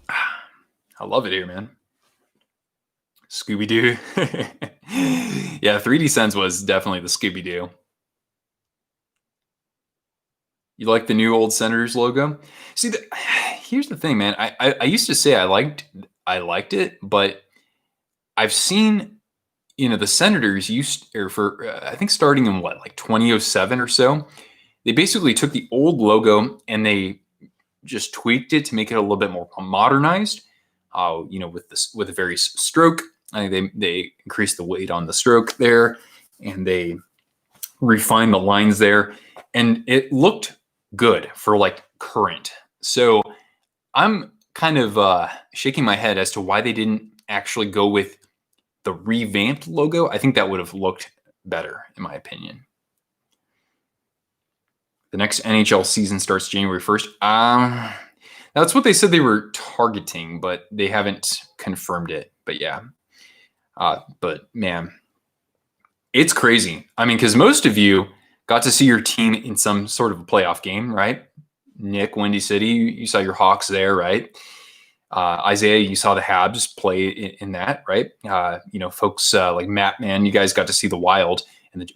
[SPEAKER 1] I love it here, man. Scooby-Doo. Yeah, 3D Sense was definitely the Scooby-Doo. You like the new old Senators logo? See, here's the thing, man. I used to say I liked it, but I've seen, the Senators I think starting in like 2007 or so, they basically took the old logo and they just tweaked it to make it a little bit more modernized. With a very stroke. I think they increased the weight on the stroke there, and they refined the lines there, and it looked good for like current. So I'm kind of shaking my head as to why they didn't actually go with the revamped logo. I think that would have looked better, in my opinion. The next NHL season starts January 1st. That's what they said they were targeting, but they haven't confirmed it. But yeah. But man, it's crazy. I mean, because most of you got to see your team in some sort of a playoff game, right? Nick, Windy City, you saw your Hawks there, right? Isaiah, you saw the Habs play in that, right? Folks like Matt, man, you guys got to see the Wild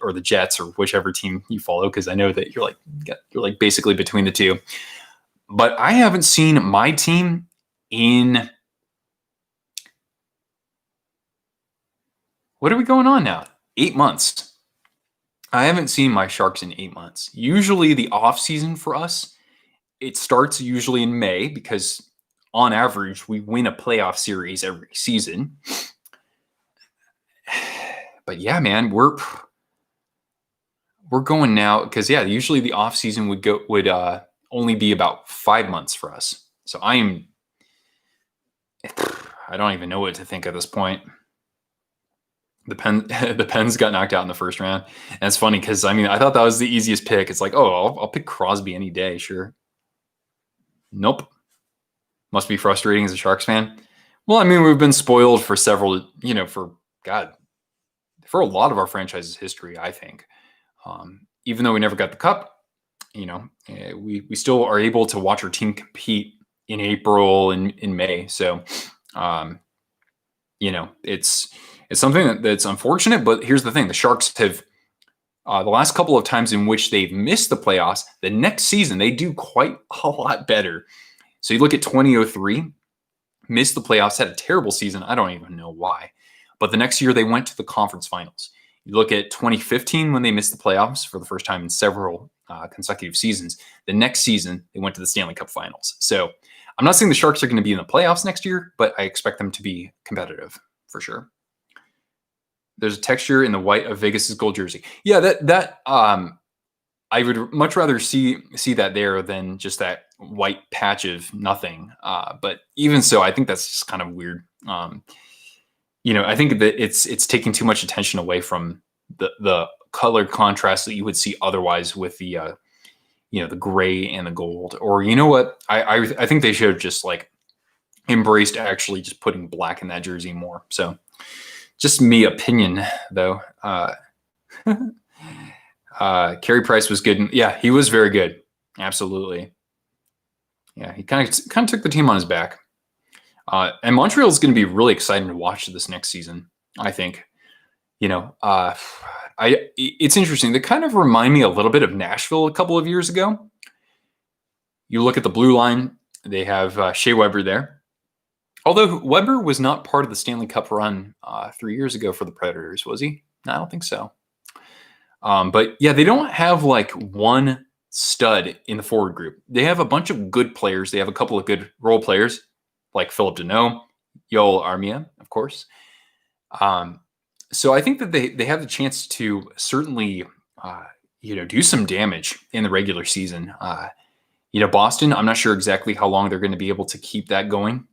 [SPEAKER 1] or the Jets or whichever team you follow, because I know that you're like basically between the two. But I haven't seen my team in, what are we going on now? 8 months. I haven't seen my Sharks in 8 months. Usually the off season for us, it starts usually in May, because on average we win a playoff series every season. But yeah, man, we're going now, because yeah, usually the off season would only be about 5 months for us. So I don't even know what to think at this point. The Pens got knocked out in the first round. And it's funny because, I thought that was the easiest pick. It's like, oh, I'll pick Crosby any day, sure. Nope. Must be frustrating as a Sharks fan. Well, we've been spoiled for several, for a lot of our franchise's history, I think. Even though we never got the cup, we still are able to watch our team compete in April and in May. So, it's something that's unfortunate. But here's the thing: the Sharks have The last couple of times in which they've missed the playoffs, the next season they do quite a lot better. So you look at 2003, missed the playoffs, had a terrible season. I don't even know why. But the next year they went to the conference finals. You look at 2015 when they missed the playoffs for the first time in several consecutive seasons. The next season they went to the Stanley Cup finals. So I'm not saying the Sharks are going to be in the playoffs next year, but I expect them to be competitive for sure. There's a texture in the white of Vegas's gold jersey. Yeah, that I would much rather see that there than just that white patch of nothing. But even so, I think that's just kind of weird. I think that it's taking too much attention away from the color contrast that you would see otherwise with the the gray and the gold. Or you know what? I think they should have just like embraced actually just putting black in that jersey more. So just me opinion though. Carey Price was good. Yeah, he was very good. Absolutely. Yeah, he kind of took the team on his back. And Montreal is going to be really exciting to watch this next season, I think. It's interesting. They kind of remind me a little bit of Nashville a couple of years ago. You look at the blue line, they have Shea Weber there. Although Weber was not part of the Stanley Cup run 3 years ago for the Predators, was he? No, I don't think so. But yeah, they don't have like one stud in the forward group. They have a bunch of good players. They have a couple of good role players like Philip Deneau, Yoel Armia, of course. So I think that they have the chance to certainly, do some damage in the regular season. Boston, I'm not sure exactly how long they're going to be able to keep that going.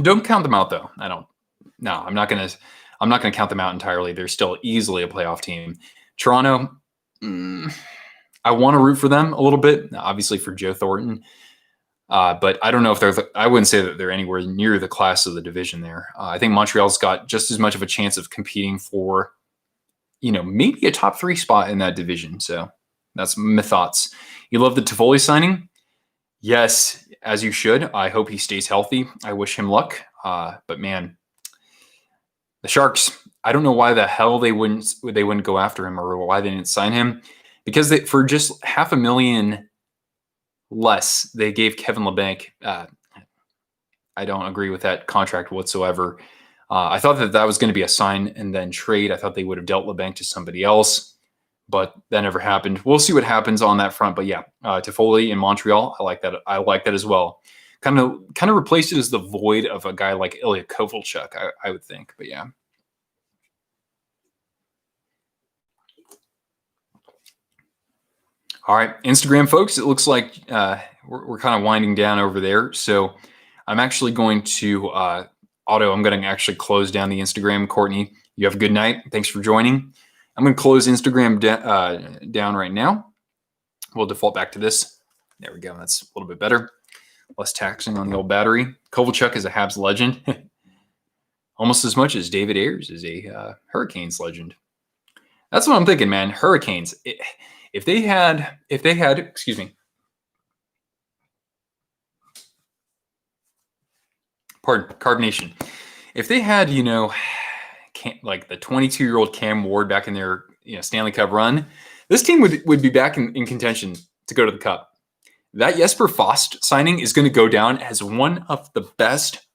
[SPEAKER 1] Don't count them out though. I'm not going to count them out entirely. They're still easily a playoff team. Toronto, I want to root for them a little bit, obviously for Joe Thornton. But I don't know if I wouldn't say that they're anywhere near the class of the division there. I think Montreal's got just as much of a chance of competing for, maybe a top 3 spot in that division. So that's my thoughts. You love the Toffoli signing? Yes, as you should. I hope he stays healthy. I wish him luck. But man, the Sharks, I don't know why the hell they wouldn't go after him or why they didn't sign him, because for just $500,000 less, they gave Kevin Labanc. I don't agree with that contract whatsoever. I thought that was going to be a sign and then trade. I thought they would have dealt Labanc to somebody else, but that never happened. We'll see what happens on that front. But yeah, Toffoli in Montreal, I like that. I like that as well. Kind of replaced it as the void of a guy like Ilya Kovalchuk, I would think. But yeah. All right, Instagram folks, it looks like we're kind of winding down over there. So I'm actually going to I'm going to actually close down the Instagram. Courtney, you have a good night. Thanks for joining. I'm going to close Instagram down right now. We'll default back to this. There we go. That's a little bit better. Less taxing on the old battery. Kovalchuk is a Habs legend. Almost as much as David Ayers is a Hurricanes legend. That's what I'm thinking, man. Hurricanes. If they had, excuse me, pardon, carbonation. If they had, like the 22-year-old Cam Ward back in their, Stanley Cup run, this team would be back in contention to go to the Cup. That Jesper Fast signing is going to go down as one of the best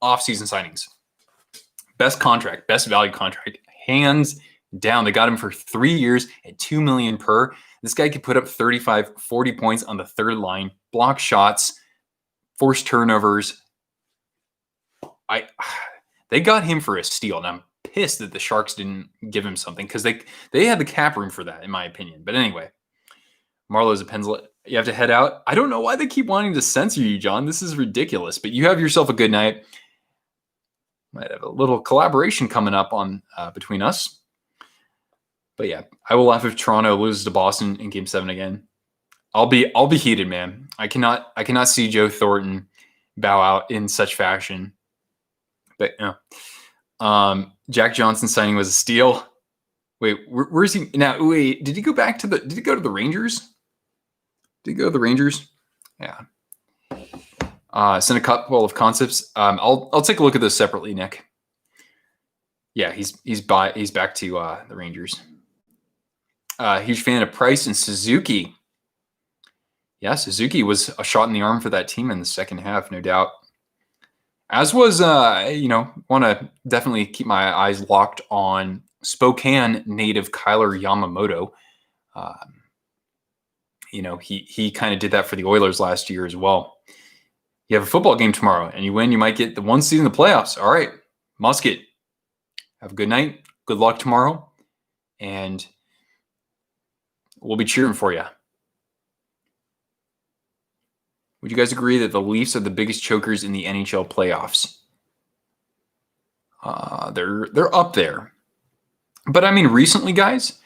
[SPEAKER 1] offseason signings. Best contract, best value contract, hands down. They got him for 3 years at $2 million per. This guy could put up 35, 40 points on the third line, block shots, force turnovers. They got him for a steal, and I'm pissed that the Sharks didn't give him something because they had the cap room for that, in my opinion. But anyway, Marlowe's a Penzlet. You have to head out. I don't know why they keep wanting to censor you, John. This is ridiculous. But you have yourself a good night. Might have a little collaboration coming up on between us. But yeah, I will laugh if Toronto loses to Boston in Game 7 again. I'll be heated, man. I cannot see Joe Thornton bow out in such fashion. But Jack Johnson signing was a steal. Wait, where's he now? Wait, did he go back to the? Did he go to the Rangers? Did he go to the Rangers? Yeah. Send a couple of concepts. I'll take a look at those separately, Nick. Yeah, he's back to the Rangers. Huge fan of Price and Suzuki. Yeah, Suzuki was a shot in the arm for that team in the second half, no doubt. As was, want to definitely keep my eyes locked on Spokane native Kyler Yamamoto. He kind of did that for the Oilers last year as well. You have a football game tomorrow, and you win, you might get the 1 seed in the playoffs. All right, Musket, have a good night. Good luck tomorrow, and we'll be cheering for you. Would you guys agree that the Leafs are the biggest chokers in the NHL playoffs? They're up there. But I mean, recently, guys,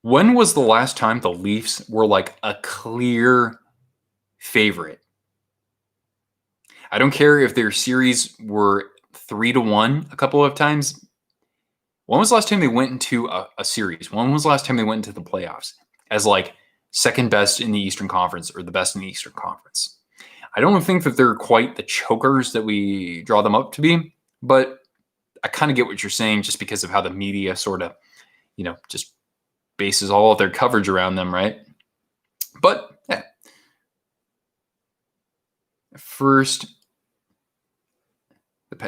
[SPEAKER 1] when was the last time the Leafs were like a clear favorite? I don't care if their series were 3-1 a couple of times. When was the last time they went into a series? When was the last time they went into the playoffs as like second best in the Eastern Conference or the best in the Eastern Conference? I don't think that they're quite the chokers that we draw them up to be, but I kind of get what you're saying just because of how the media sort of, just bases all of their coverage around them, right? But yeah. First,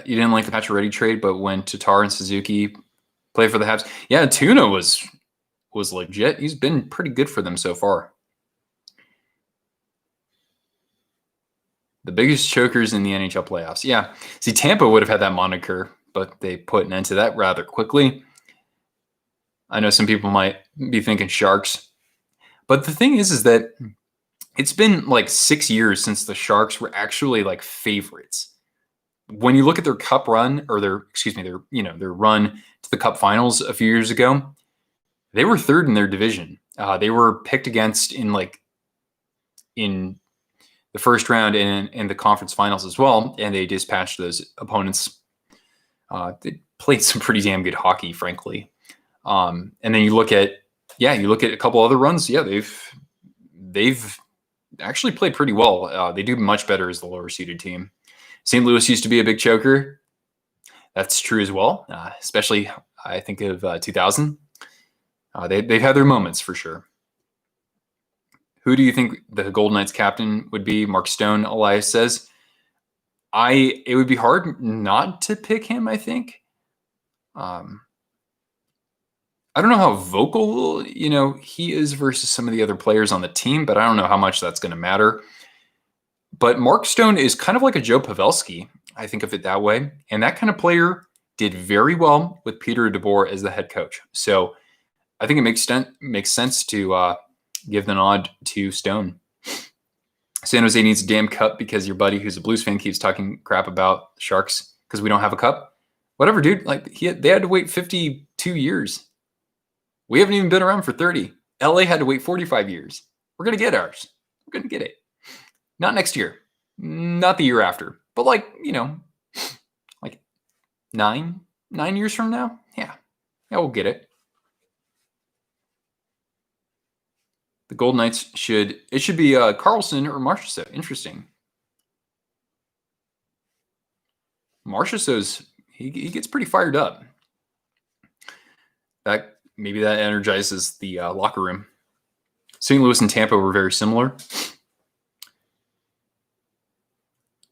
[SPEAKER 1] you didn't like the Pacioretty trade, but when Tatar and Suzuki played for the Habs, yeah, Tuna was legit. He's been pretty good for them so far. The biggest chokers in the NHL playoffs. Yeah. See, Tampa would have had that moniker, but they put an end to that rather quickly. I know some people might be thinking Sharks. But the thing is that it's been like 6 years since the Sharks were actually like favorites. When you look at their cup run, or their run to the cup finals a few years ago, they were third in their division. They were picked against in the first round and in the conference finals as well, and they dispatched those opponents. They played some pretty damn good hockey, frankly. And then you look at a couple other runs. Yeah, they've actually played pretty well. They do much better as the lower seeded team. St. Louis used to be a big choker. That's true as well, especially I think of 2000. They've had their moments for sure. Who do you think the Golden Knights captain would be? Mark Stone, Elias says. It would be hard not to pick him, I think. I don't know how vocal, he is versus some of the other players on the team, but I don't know how much that's going to matter. But Mark Stone is kind of like a Joe Pavelski. I think of it that way. And that kind of player did very well with Peter DeBoer as the head coach. So I think it makes sense to give the nod to Stone. San Jose needs a damn cup because your buddy who's a Blues fan keeps talking crap about the Sharks because we don't have a cup. Whatever, dude. Like they had to wait 52 years. We haven't even been around for 30. LA had to wait 45 years. We're going to get ours. We're going to get it. Not next year. Not the year after. But like 9 years from now? Yeah, we'll get it. The Golden Knights should be Carlson or Marchessault. Interesting. Marchessault's he gets pretty fired up. Maybe that energizes the locker room. St. Louis and Tampa were very similar.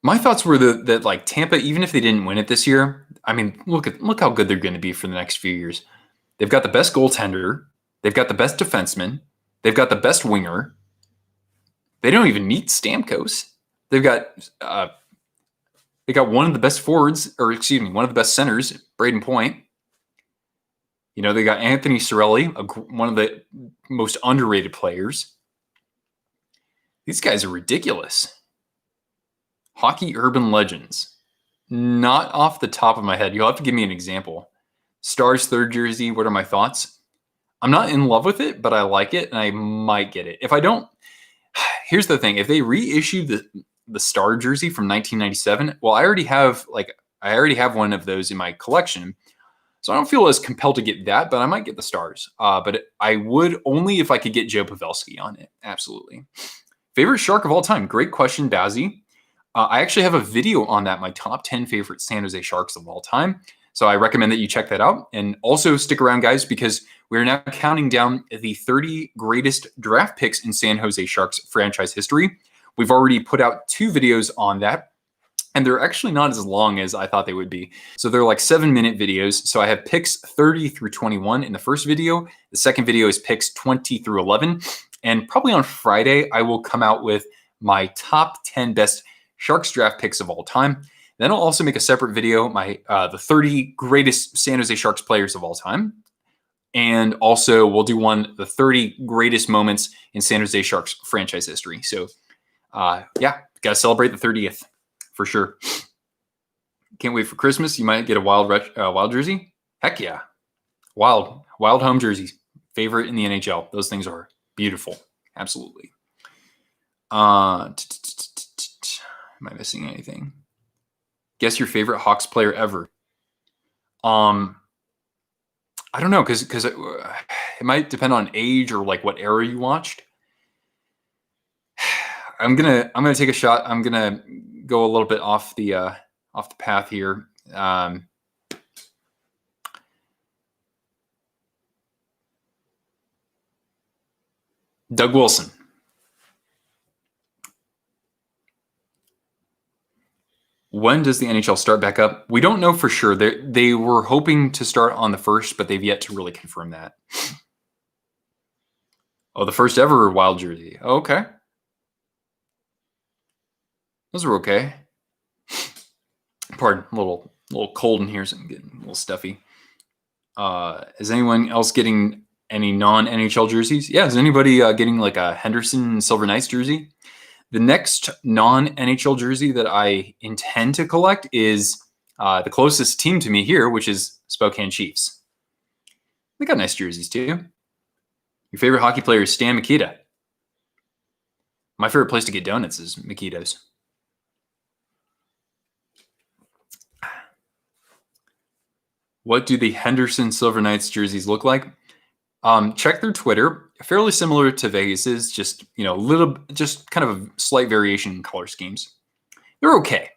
[SPEAKER 1] My thoughts were that like Tampa, even if they didn't win it this year, I mean, look how good they're going to be for the next few years. They've got the best goaltender. They've got the best defenseman. They've got the best winger. They don't even need Stamkos. They've got one of the best forwards, or excuse me, one of the best centers, Braden Point. They got Anthony Cirelli, one of the most underrated players. These guys are ridiculous. Hockey urban legends. Not off the top of my head. You'll have to give me an example. Stars third jersey, what are my thoughts? I'm not in love with it, but I like it, and I might get it. If I don't, here's the thing. If they reissue the Star jersey from 1997, well, I already have one of those in my collection, so I don't feel as compelled to get that, but I might get the Stars. But I would only if I could get Joe Pavelski on it. Absolutely. Favorite Shark of all time? Great question, Bazzy. I actually have a video on that, my top 10 favorite San Jose Sharks of all time. So I recommend that you check that out. And also stick around, guys, because we're now counting down the 30 greatest draft picks in San Jose Sharks franchise history. We've already put out 2 videos on that, and they're actually not as long as I thought they would be. So they're like 7-minute videos. So I have picks 30 through 21 in the first video. The second video is picks 20 through 11. And probably on Friday, I will come out with my top 10 best Sharks draft picks of all time. Then I'll also make a separate video, the 30 greatest San Jose Sharks players of all time. And also we'll do the 30 greatest moments in San Jose Sharks franchise history. So yeah, got to celebrate the 30th for sure. Can't wait for Christmas. You might get a wild jersey. Heck yeah. Wild home jerseys. Favorite in the NHL. Those things are beautiful. Absolutely. Am I missing anything? Guess your favorite Hawks player ever. I don't know, because it might depend on age or like what era you watched. I'm gonna take a shot. I'm gonna go a little bit off the path here. Doug Wilson. When does the NHL start back up? We don't know for sure. They were hoping to start on the 1st, but they've yet to really confirm that. Oh, the first ever wild jersey. Oh, okay. Those are okay. Pardon, a little cold in here, so I'm getting a little stuffy. Is anyone else getting any non-NHL jerseys? Yeah, is anybody getting like a Henderson Silver Knights jersey? The next non-NHL jersey that I intend to collect is the closest team to me here, which is Spokane Chiefs. They got nice jerseys too. Your favorite hockey player is Stan Mikita. My favorite place to get donuts is Mikita's. What do the Henderson Silver Knights jerseys look like? Check their Twitter. Fairly similar to Vegas's, just kind of a slight variation in color schemes. They're okay.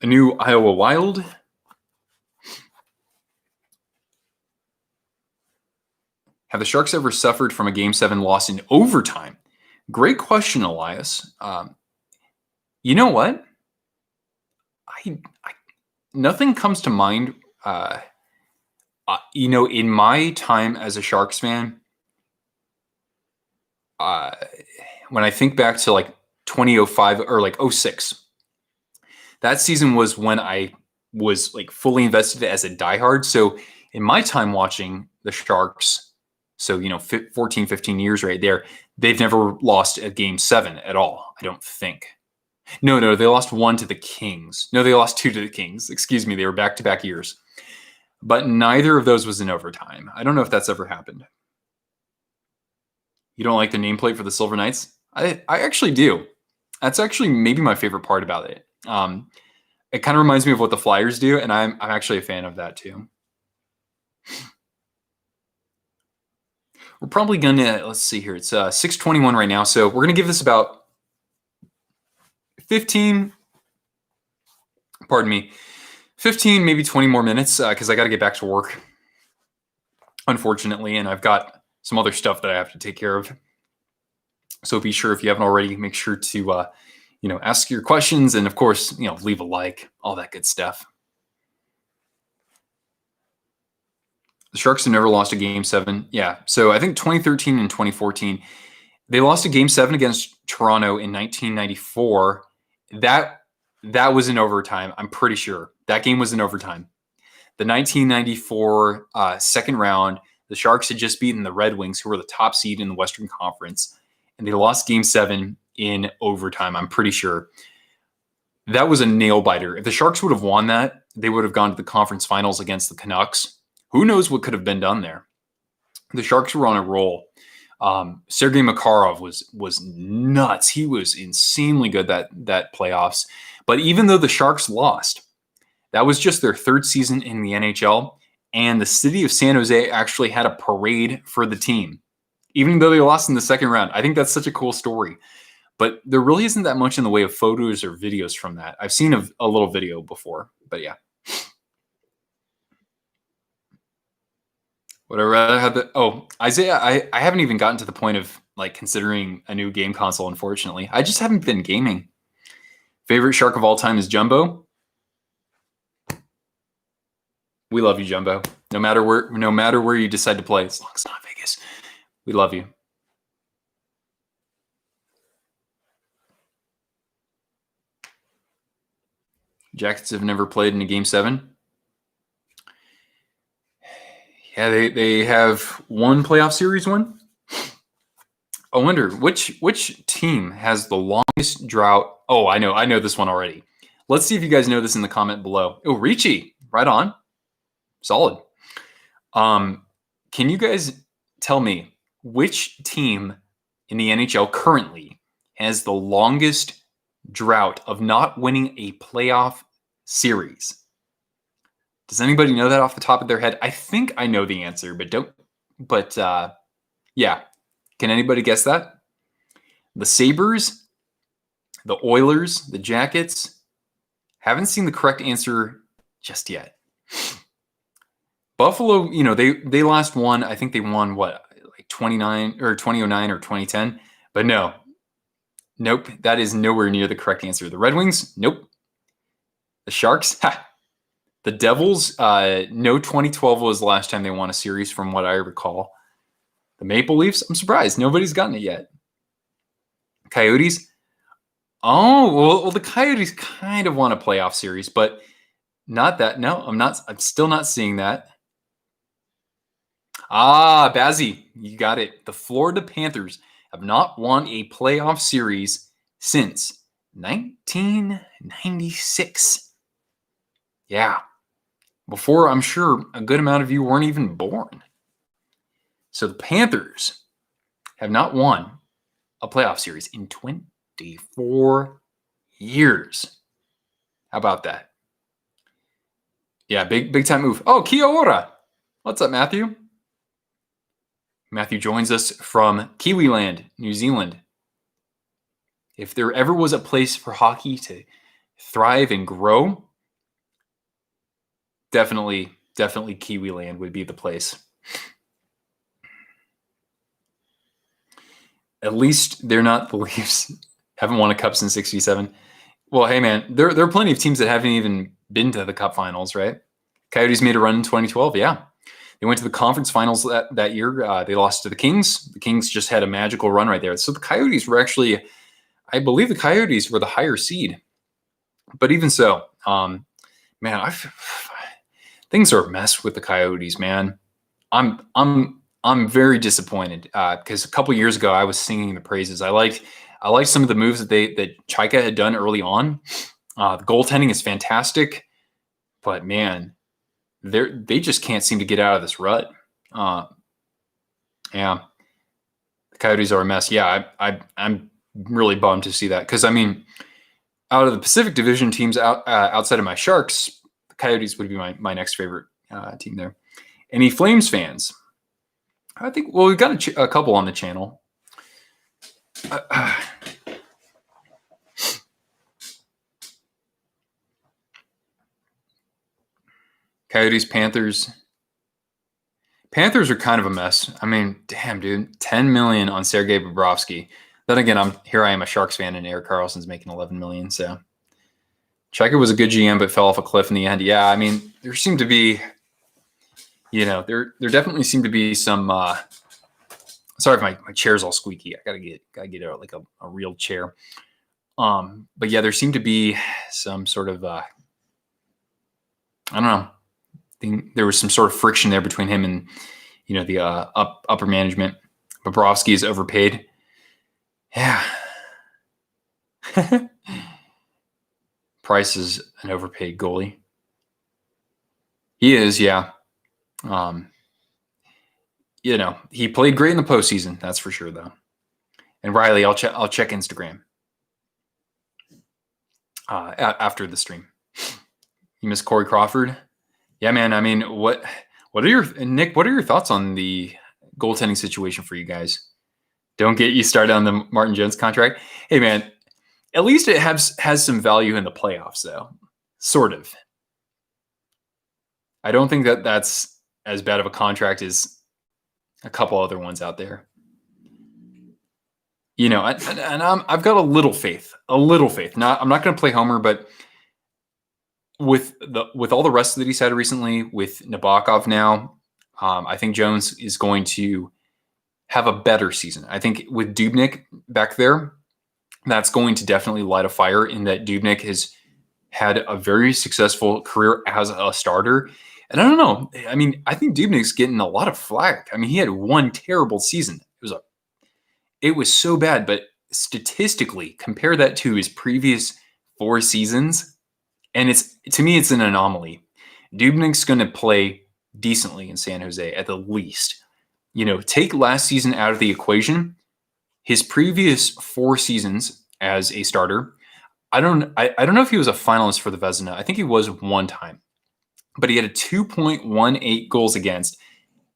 [SPEAKER 1] A new Iowa Wild. Have the Sharks ever suffered from a Game 7 loss in overtime? Great question, Elias. You know what? Nothing comes to mind. In my time as a Sharks fan, when I think back to like 2005 or like 06, that season was when I was like fully invested as a diehard. So in my time watching the Sharks, 14, 15 years right there, they've never lost a Game 7 at all, I don't think. No, they lost 1 to the Kings. No, they lost 2 to the Kings. Excuse me, they were back-to-back years. But neither of those was in overtime. I don't know if that's ever happened. You don't like the nameplate for the Silver Knights? I actually do. That's actually maybe my favorite part about it. It kind of reminds me of what the Flyers do, and I'm actually a fan of that too. We're probably gonna, let's see here. It's 6:21 right now, so we're gonna give this about 15, maybe 20 more minutes because I got to get back to work, unfortunately, and I've got some other stuff that I have to take care of. So be sure, if you haven't already, make sure to ask your questions, and of course, leave a like, all that good stuff. The Sharks have never lost a Game 7. Yeah, so I think 2013 and 2014, they lost a Game 7 against Toronto in 1994. That was in overtime. I'm pretty sure that game was in overtime. The 1994 second round, the Sharks had just beaten the Red Wings, who were the top seed in the Western Conference, and they lost Game 7 in overtime. I'm pretty sure that was a nail biter. If the Sharks would have won that, they would have gone to the conference finals against the Canucks. Who knows what could have been done there? The Sharks were on a roll. Sergei Makarov was nuts. He was insanely good that playoffs. But even though the Sharks lost, that was just their 3rd season in the NHL, and the city of San Jose actually had a parade for the team, even though they lost in the second round. I think that's such a cool story. But there really isn't that much in the way of photos or videos from that. I've seen a little video before, but yeah. Would I rather have the? Oh, Isaiah, I haven't even gotten to the point of like considering a new game console. Unfortunately, I just haven't been gaming. Favorite shark of all time is Jumbo. We love you, Jumbo. No matter where you decide to play, as long as it's not Vegas, we love you. Jackets have never played in a Game 7. Yeah, they have one playoff series win. I wonder which team has the longest drought. Oh, I know this one already. Let's see if you guys know this in the comment below. Oh, Ricci, right on. Solid. Can you guys tell me which team in the NHL currently has the longest drought of not winning a playoff series? Does anybody know that off the top of their head? I think I know the answer, but yeah. Can anybody guess that? The Sabres, the Oilers, the Jackets. Haven't seen the correct answer just yet. Buffalo, they last won. I think they won what, like 29 or 2009 or 2010. But nope, that is nowhere near the correct answer. The Red Wings, nope. The Sharks, ha. The Devils, no, 2012 was the last time they won a series, from what I recall. The Maple Leafs, I'm surprised nobody's gotten it yet. Coyotes, oh well, the Coyotes kind of won a playoff series, but not that. No, I'm still not seeing that. Ah, Bazzy, you got it. The Florida Panthers have not won a playoff series since 1996. Yeah. Before, I'm sure a good amount of you weren't even born. So the Panthers have not won a playoff series in 24 years. How about that? Yeah, big time move. Oh, kia ora. What's up, Matthew? Matthew joins us from Kiwiland, New Zealand. If there ever was a place for hockey to thrive and grow, definitely Kiwiland would be the place. At least they're not the Leafs. Haven't won a cup since '67. Well, hey man, there are plenty of teams that haven't even been to the Cup Finals, right? Coyotes made a run in 2012. Yeah, they went to the conference finals that year. They lost to the Kings. The Kings just had a magical run right there. So the Coyotes were actually, I believe, the Coyotes were the higher seed. But even so, man, things are a mess with the Coyotes, man. I'm very disappointed because a couple years ago I was singing the praises. I liked some of the moves that Chaika had done early on. The goaltending is fantastic, but man, they just can't seem to get out of this rut. Yeah, the Coyotes are a mess. Yeah, I'm really bummed to see that because I mean, out of the Pacific Division teams outside of my Sharks, the Coyotes would be my next favorite team there. Any Flames fans? I think, well, we've got a couple on the channel. Coyotes, Panthers. Panthers are kind of a mess. I mean, damn, dude, 10 million on Sergei Bobrovsky. Then again, I am a Sharks fan, and Erik Karlsson's making 11 million. So, Checker was a good GM, but fell off a cliff in the end. Yeah, I mean, there seemed to be, there definitely seemed to be some. Sorry if my chair's all squeaky. I gotta get out like a real chair. But yeah, there seemed to be some sort of I don't know. There was some sort of friction there between him and the upper management. Bobrovsky is overpaid. Yeah. Price is an overpaid goalie. He is, yeah. He played great in the postseason. That's for sure, though. And Riley, I'll check Instagram after the stream. You miss Corey Crawford? Yeah, man. I mean, what are your thoughts on the goaltending situation for you guys? Don't get you started on the Martin Jones contract. Hey, man. At least it has some value in the playoffs, though. Sort of. I don't think that's as bad of a contract as a couple other ones out there. I've got a little faith. I'm not going to play Homer, but with all the rest that he's had recently, with Nabokov now, I think Jones is going to have a better season. I think with Dubnyk back there, that's going to definitely light a fire in that Dubnyk has had a very successful career as a starter. And I don't know. I mean, I think Dubnyk's getting a lot of flack. I mean, he had one terrible season. It was so bad, but statistically, compare that to his previous 4 seasons, and to me, it's an anomaly. Dubnyk's going to play decently in San Jose at the least. Take last season out of the equation. His previous 4 seasons as a starter, I don't know if he was a finalist for the Vezina. I think he was one time, but he had a 2.18 goals against,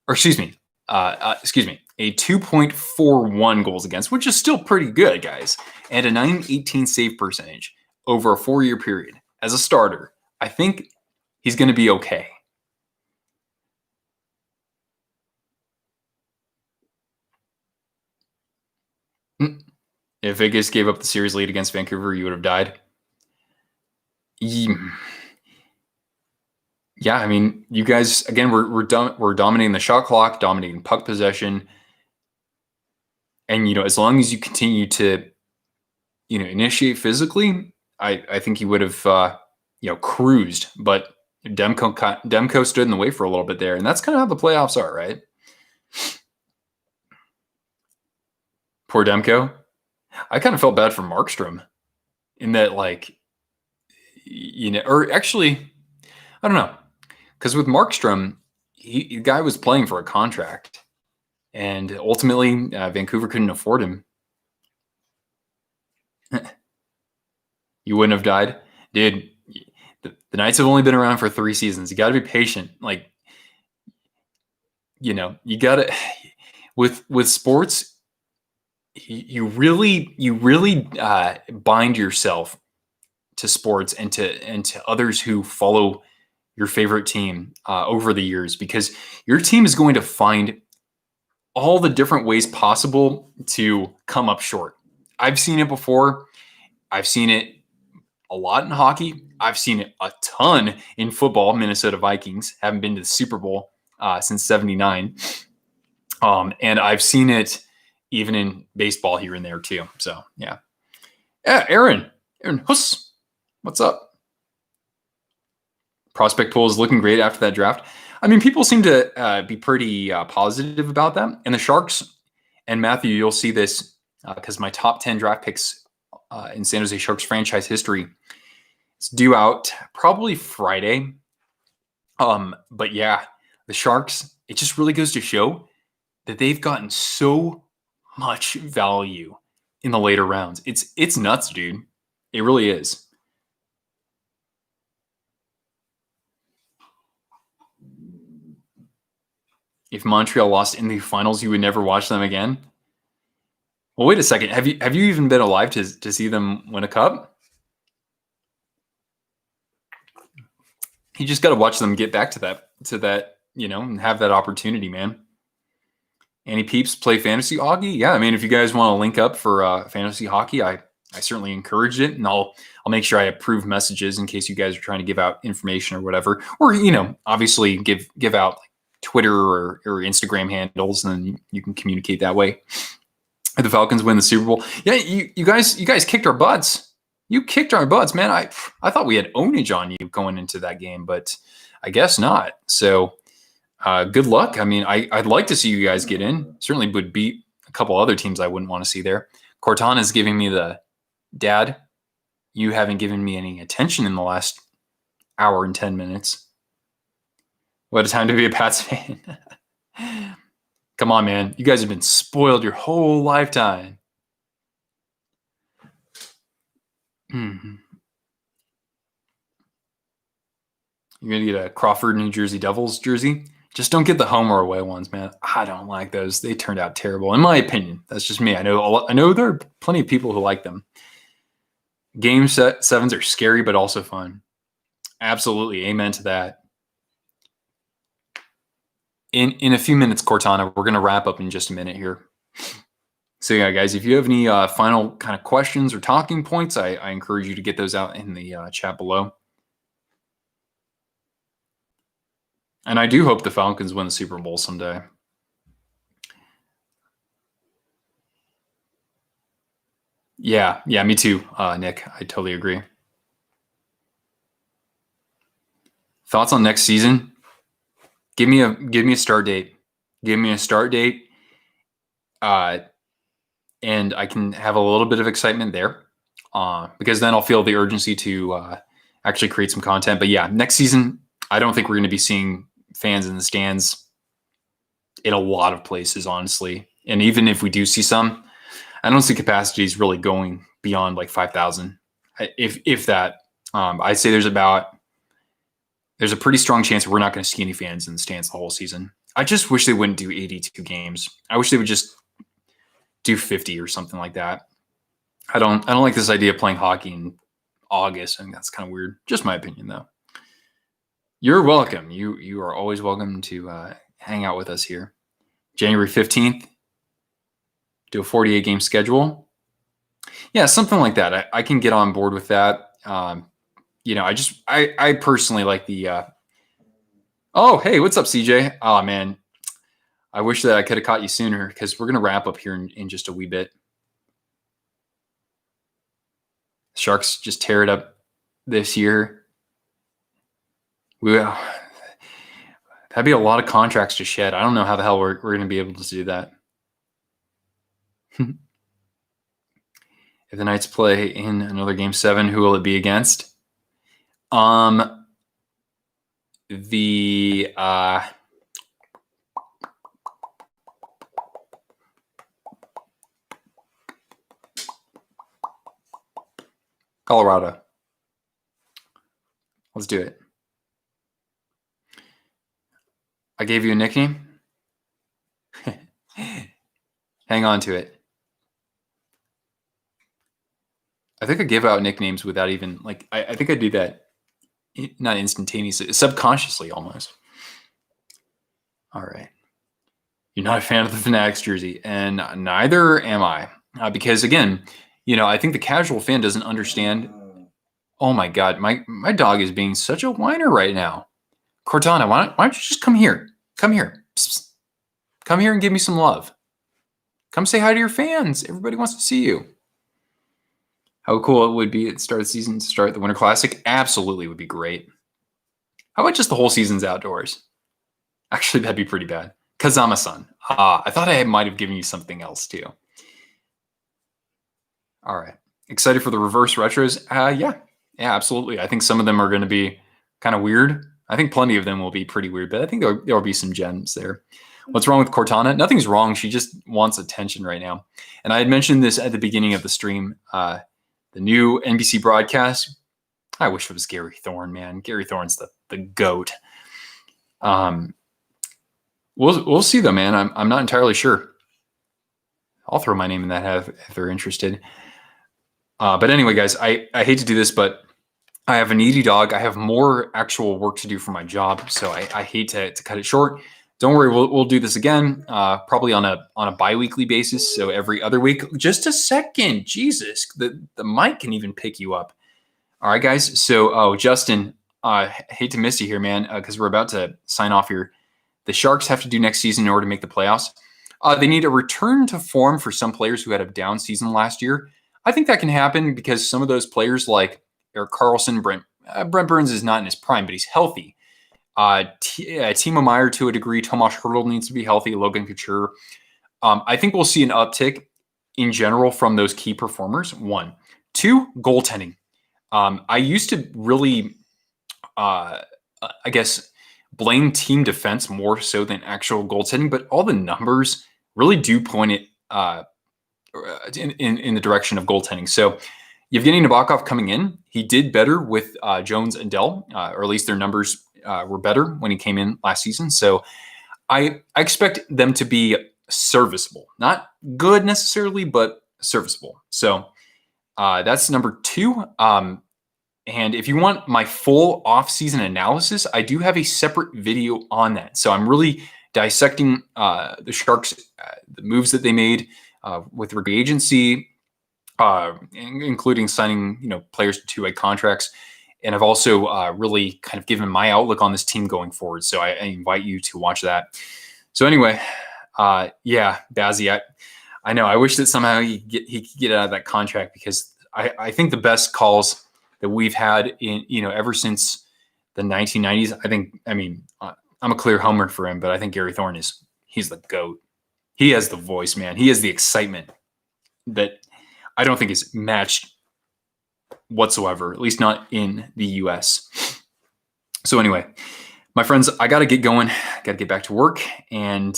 [SPEAKER 1] or excuse me, a 2.41 goals against, which is still pretty good, guys, and a 918 save percentage over a 4-year period as a starter. I think he's going to be okay. If Vegas gave up the series lead against Vancouver, you would have died. Yeah, I mean, you guys, again, we're dominating the shot clock, dominating puck possession. And, as long as you continue to, initiate physically, I think he would have, cruised. But Demko stood in the way for a little bit there. And that's kind of how the playoffs are, right? Poor Demko. I kind of felt bad for Markstrom in that, or actually, I don't know. Because with Markstrom, the guy was playing for a contract. And ultimately, Vancouver couldn't afford him. You wouldn't have died? Dude, the Knights have only been around for 3 seasons. You got to be patient. You got to, with sports, you really bind yourself to sports and to others who follow your favorite team over the years, because your team is going to find all the different ways possible to come up short. I've seen it before. I've seen it a lot in hockey. I've seen it a ton in football. Minnesota Vikings haven't been to the Super Bowl since '79. And I've seen it even in baseball here and there too. So, yeah. Yeah, Aaron Huss, what's up? Prospect pool is looking great after that draft. I mean, people seem to be pretty positive about that. And the Sharks, and Matthew, you'll see this because my top 10 draft picks in San Jose Sharks franchise history is due out probably Friday. But yeah, the Sharks, it just really goes to show that they've gotten so much value in the later rounds. It's nuts, dude. It really is. If Montreal lost in the finals, you would never watch them again. Well, wait a second. Have you even been alive to see them win a cup? You just got to watch them get back to that, and have that opportunity, man. Any peeps play fantasy hockey? Yeah, I mean, if you guys want to link up for fantasy hockey, I certainly encourage it, and I'll make sure I approve messages in case you guys are trying to give out information or whatever, or obviously give out Twitter or Instagram handles, and then you can communicate that way. If the Falcons win the Super Bowl, yeah, you guys kicked our butts. You kicked our butts, man. I thought we had ownage on you going into that game, but I guess not. So good luck. I mean, I'd like to see you guys get in. Certainly would beat a couple other teams I wouldn't want to see there. Cortana's giving me the dad. You haven't given me any attention in the last hour and 10 minutes. What a time to be a Pats fan. Come on, man. You guys have been spoiled your whole lifetime. Mm-hmm. You're going to get a Crawford, New Jersey Devils jersey. Just don't get the home or away ones, man. I don't like those. They turned out terrible, in my opinion. That's just me. I know there are plenty of people who like them. Game sevens are scary, but also fun. Absolutely. Amen to that. in a few minutes, Cortana, we're going to wrap up in just a minute here. So yeah, guys, if you have any final kind of questions or talking points, I encourage you to get those out in the chat below. And I do hope the Falcons win the Super Bowl someday. Yeah, me too, Nick. I totally agree. Thoughts on next season? Give me a start date. Give me a start date. And I can have a little bit of excitement there, because then I'll feel the urgency to actually create some content. But yeah, next season, I don't think we're going to be seeing fans in the stands in a lot of places, honestly. And even if we do see some, I don't see capacities really going beyond like 5,000, if that. I'd say there's a pretty strong chance we're not going to see any fans in the stands the whole season. I just wish they wouldn't do 82 games. I wish they would just do 50 or something like that. I don't like this idea of playing hockey in August. I think that's kind of weird. Just my opinion, though. You're welcome. You are always welcome to hang out with us here. January 15th, do a 48-game schedule. Yeah, something like that. I can get on board with that. I personally like the oh, hey, what's up, CJ? Oh, man. I wish that I could have caught you sooner, because we're going to wrap up here in just a wee bit. Sharks just tear it up this year. That'd be a lot of contracts to shed. I don't know how the hell we're going to be able to do that. If the Knights play in another Game 7, who will it be against? Colorado. Let's do it. I gave you a nickname. Hang on to it. I think I give out nicknames without even, like, I think I do that, not instantaneously, subconsciously almost. All right. You're not a fan of the Fanatics jersey, and neither am I. Because, again, I think the casual fan doesn't understand. Oh, my God. My dog is being such a whiner right now. Cortana, why don't you just come here? Come here. Psst. Come here and give me some love. Come say hi to your fans. Everybody wants to see you. How cool it would be at the start of the season to start the Winter Classic. Absolutely would be great. How about just the whole season's outdoors? Actually, that'd be pretty bad. Kazama-san. I thought I might have given you something else, too. All right. Excited for the reverse retros? Yeah, absolutely. I think some of them are going to be kind of weird. I think plenty of them will be pretty weird, but I think there'll be some gems there. What's wrong with Cortana? Nothing's wrong. She just wants attention right now. And I had mentioned this at the beginning of the stream. The new NBC broadcast. I wish it was Gary Thorne, man. Gary Thorne's the GOAT. We'll see though, man. I'm not entirely sure. I'll throw my name in that hat if they're interested. But anyway, guys, I hate to do this, but I have a needy dog. I have more actual work to do for my job, so I hate to cut it short. Don't worry, we'll do this again, probably on a bi-weekly basis, so every other week. Just a second, Jesus, the mic can even pick you up. All right, guys. So, Justin, hate to miss you here, man, because we're about to sign off here. The Sharks have to do next season in order to make the playoffs. They need a return to form for some players who had a down season last year. I think that can happen because some of those players like Erik Karlsson, Brent Burns is not in his prime, but he's healthy. Timo Meier to a degree. Tomas Hertl needs to be healthy. Logan Couture. I think we'll see an uptick in general from those key performers. 1. 2, goaltending. I used to really, I guess, blame team defense more so than actual goaltending, but all the numbers really do point it in the direction of goaltending. So Yevgeny Nabokov coming in, he did better with Jones and Dell, or at least their numbers were better when he came in last season. So I expect them to be serviceable, not good necessarily, but serviceable. So that's number 2. And if you want my full off-season analysis, I do have a separate video on that. So I'm really dissecting the Sharks, the moves that they made with free agency, including signing players to two-way contracts. And I've also really kind of given my outlook on this team going forward. So I invite you to watch that. So anyway, yeah, Bazzi, I know. I wish that somehow he could get out of that contract, because I think the best calls that we've had in ever since the 1990s. I'm a clear homer for him, but I think Gary Thorne he's the GOAT. He has the voice, man. He has the excitement that I don't think is matched whatsoever, at least not in the US. So anyway, my friends, I got to get going. Got to get back to work. And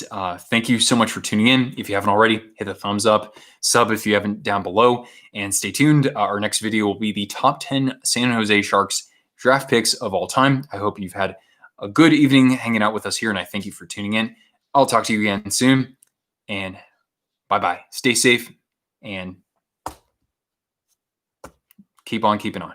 [SPEAKER 1] thank you so much for tuning in. If you haven't already, hit the thumbs up, sub if you haven't down below, and stay tuned. Our next video will be the top 10 San Jose Sharks draft picks of all time. I hope you've had a good evening hanging out with us here, and I thank you for tuning in. I'll talk to you again soon, and bye-bye. Stay safe, and keep on keeping on.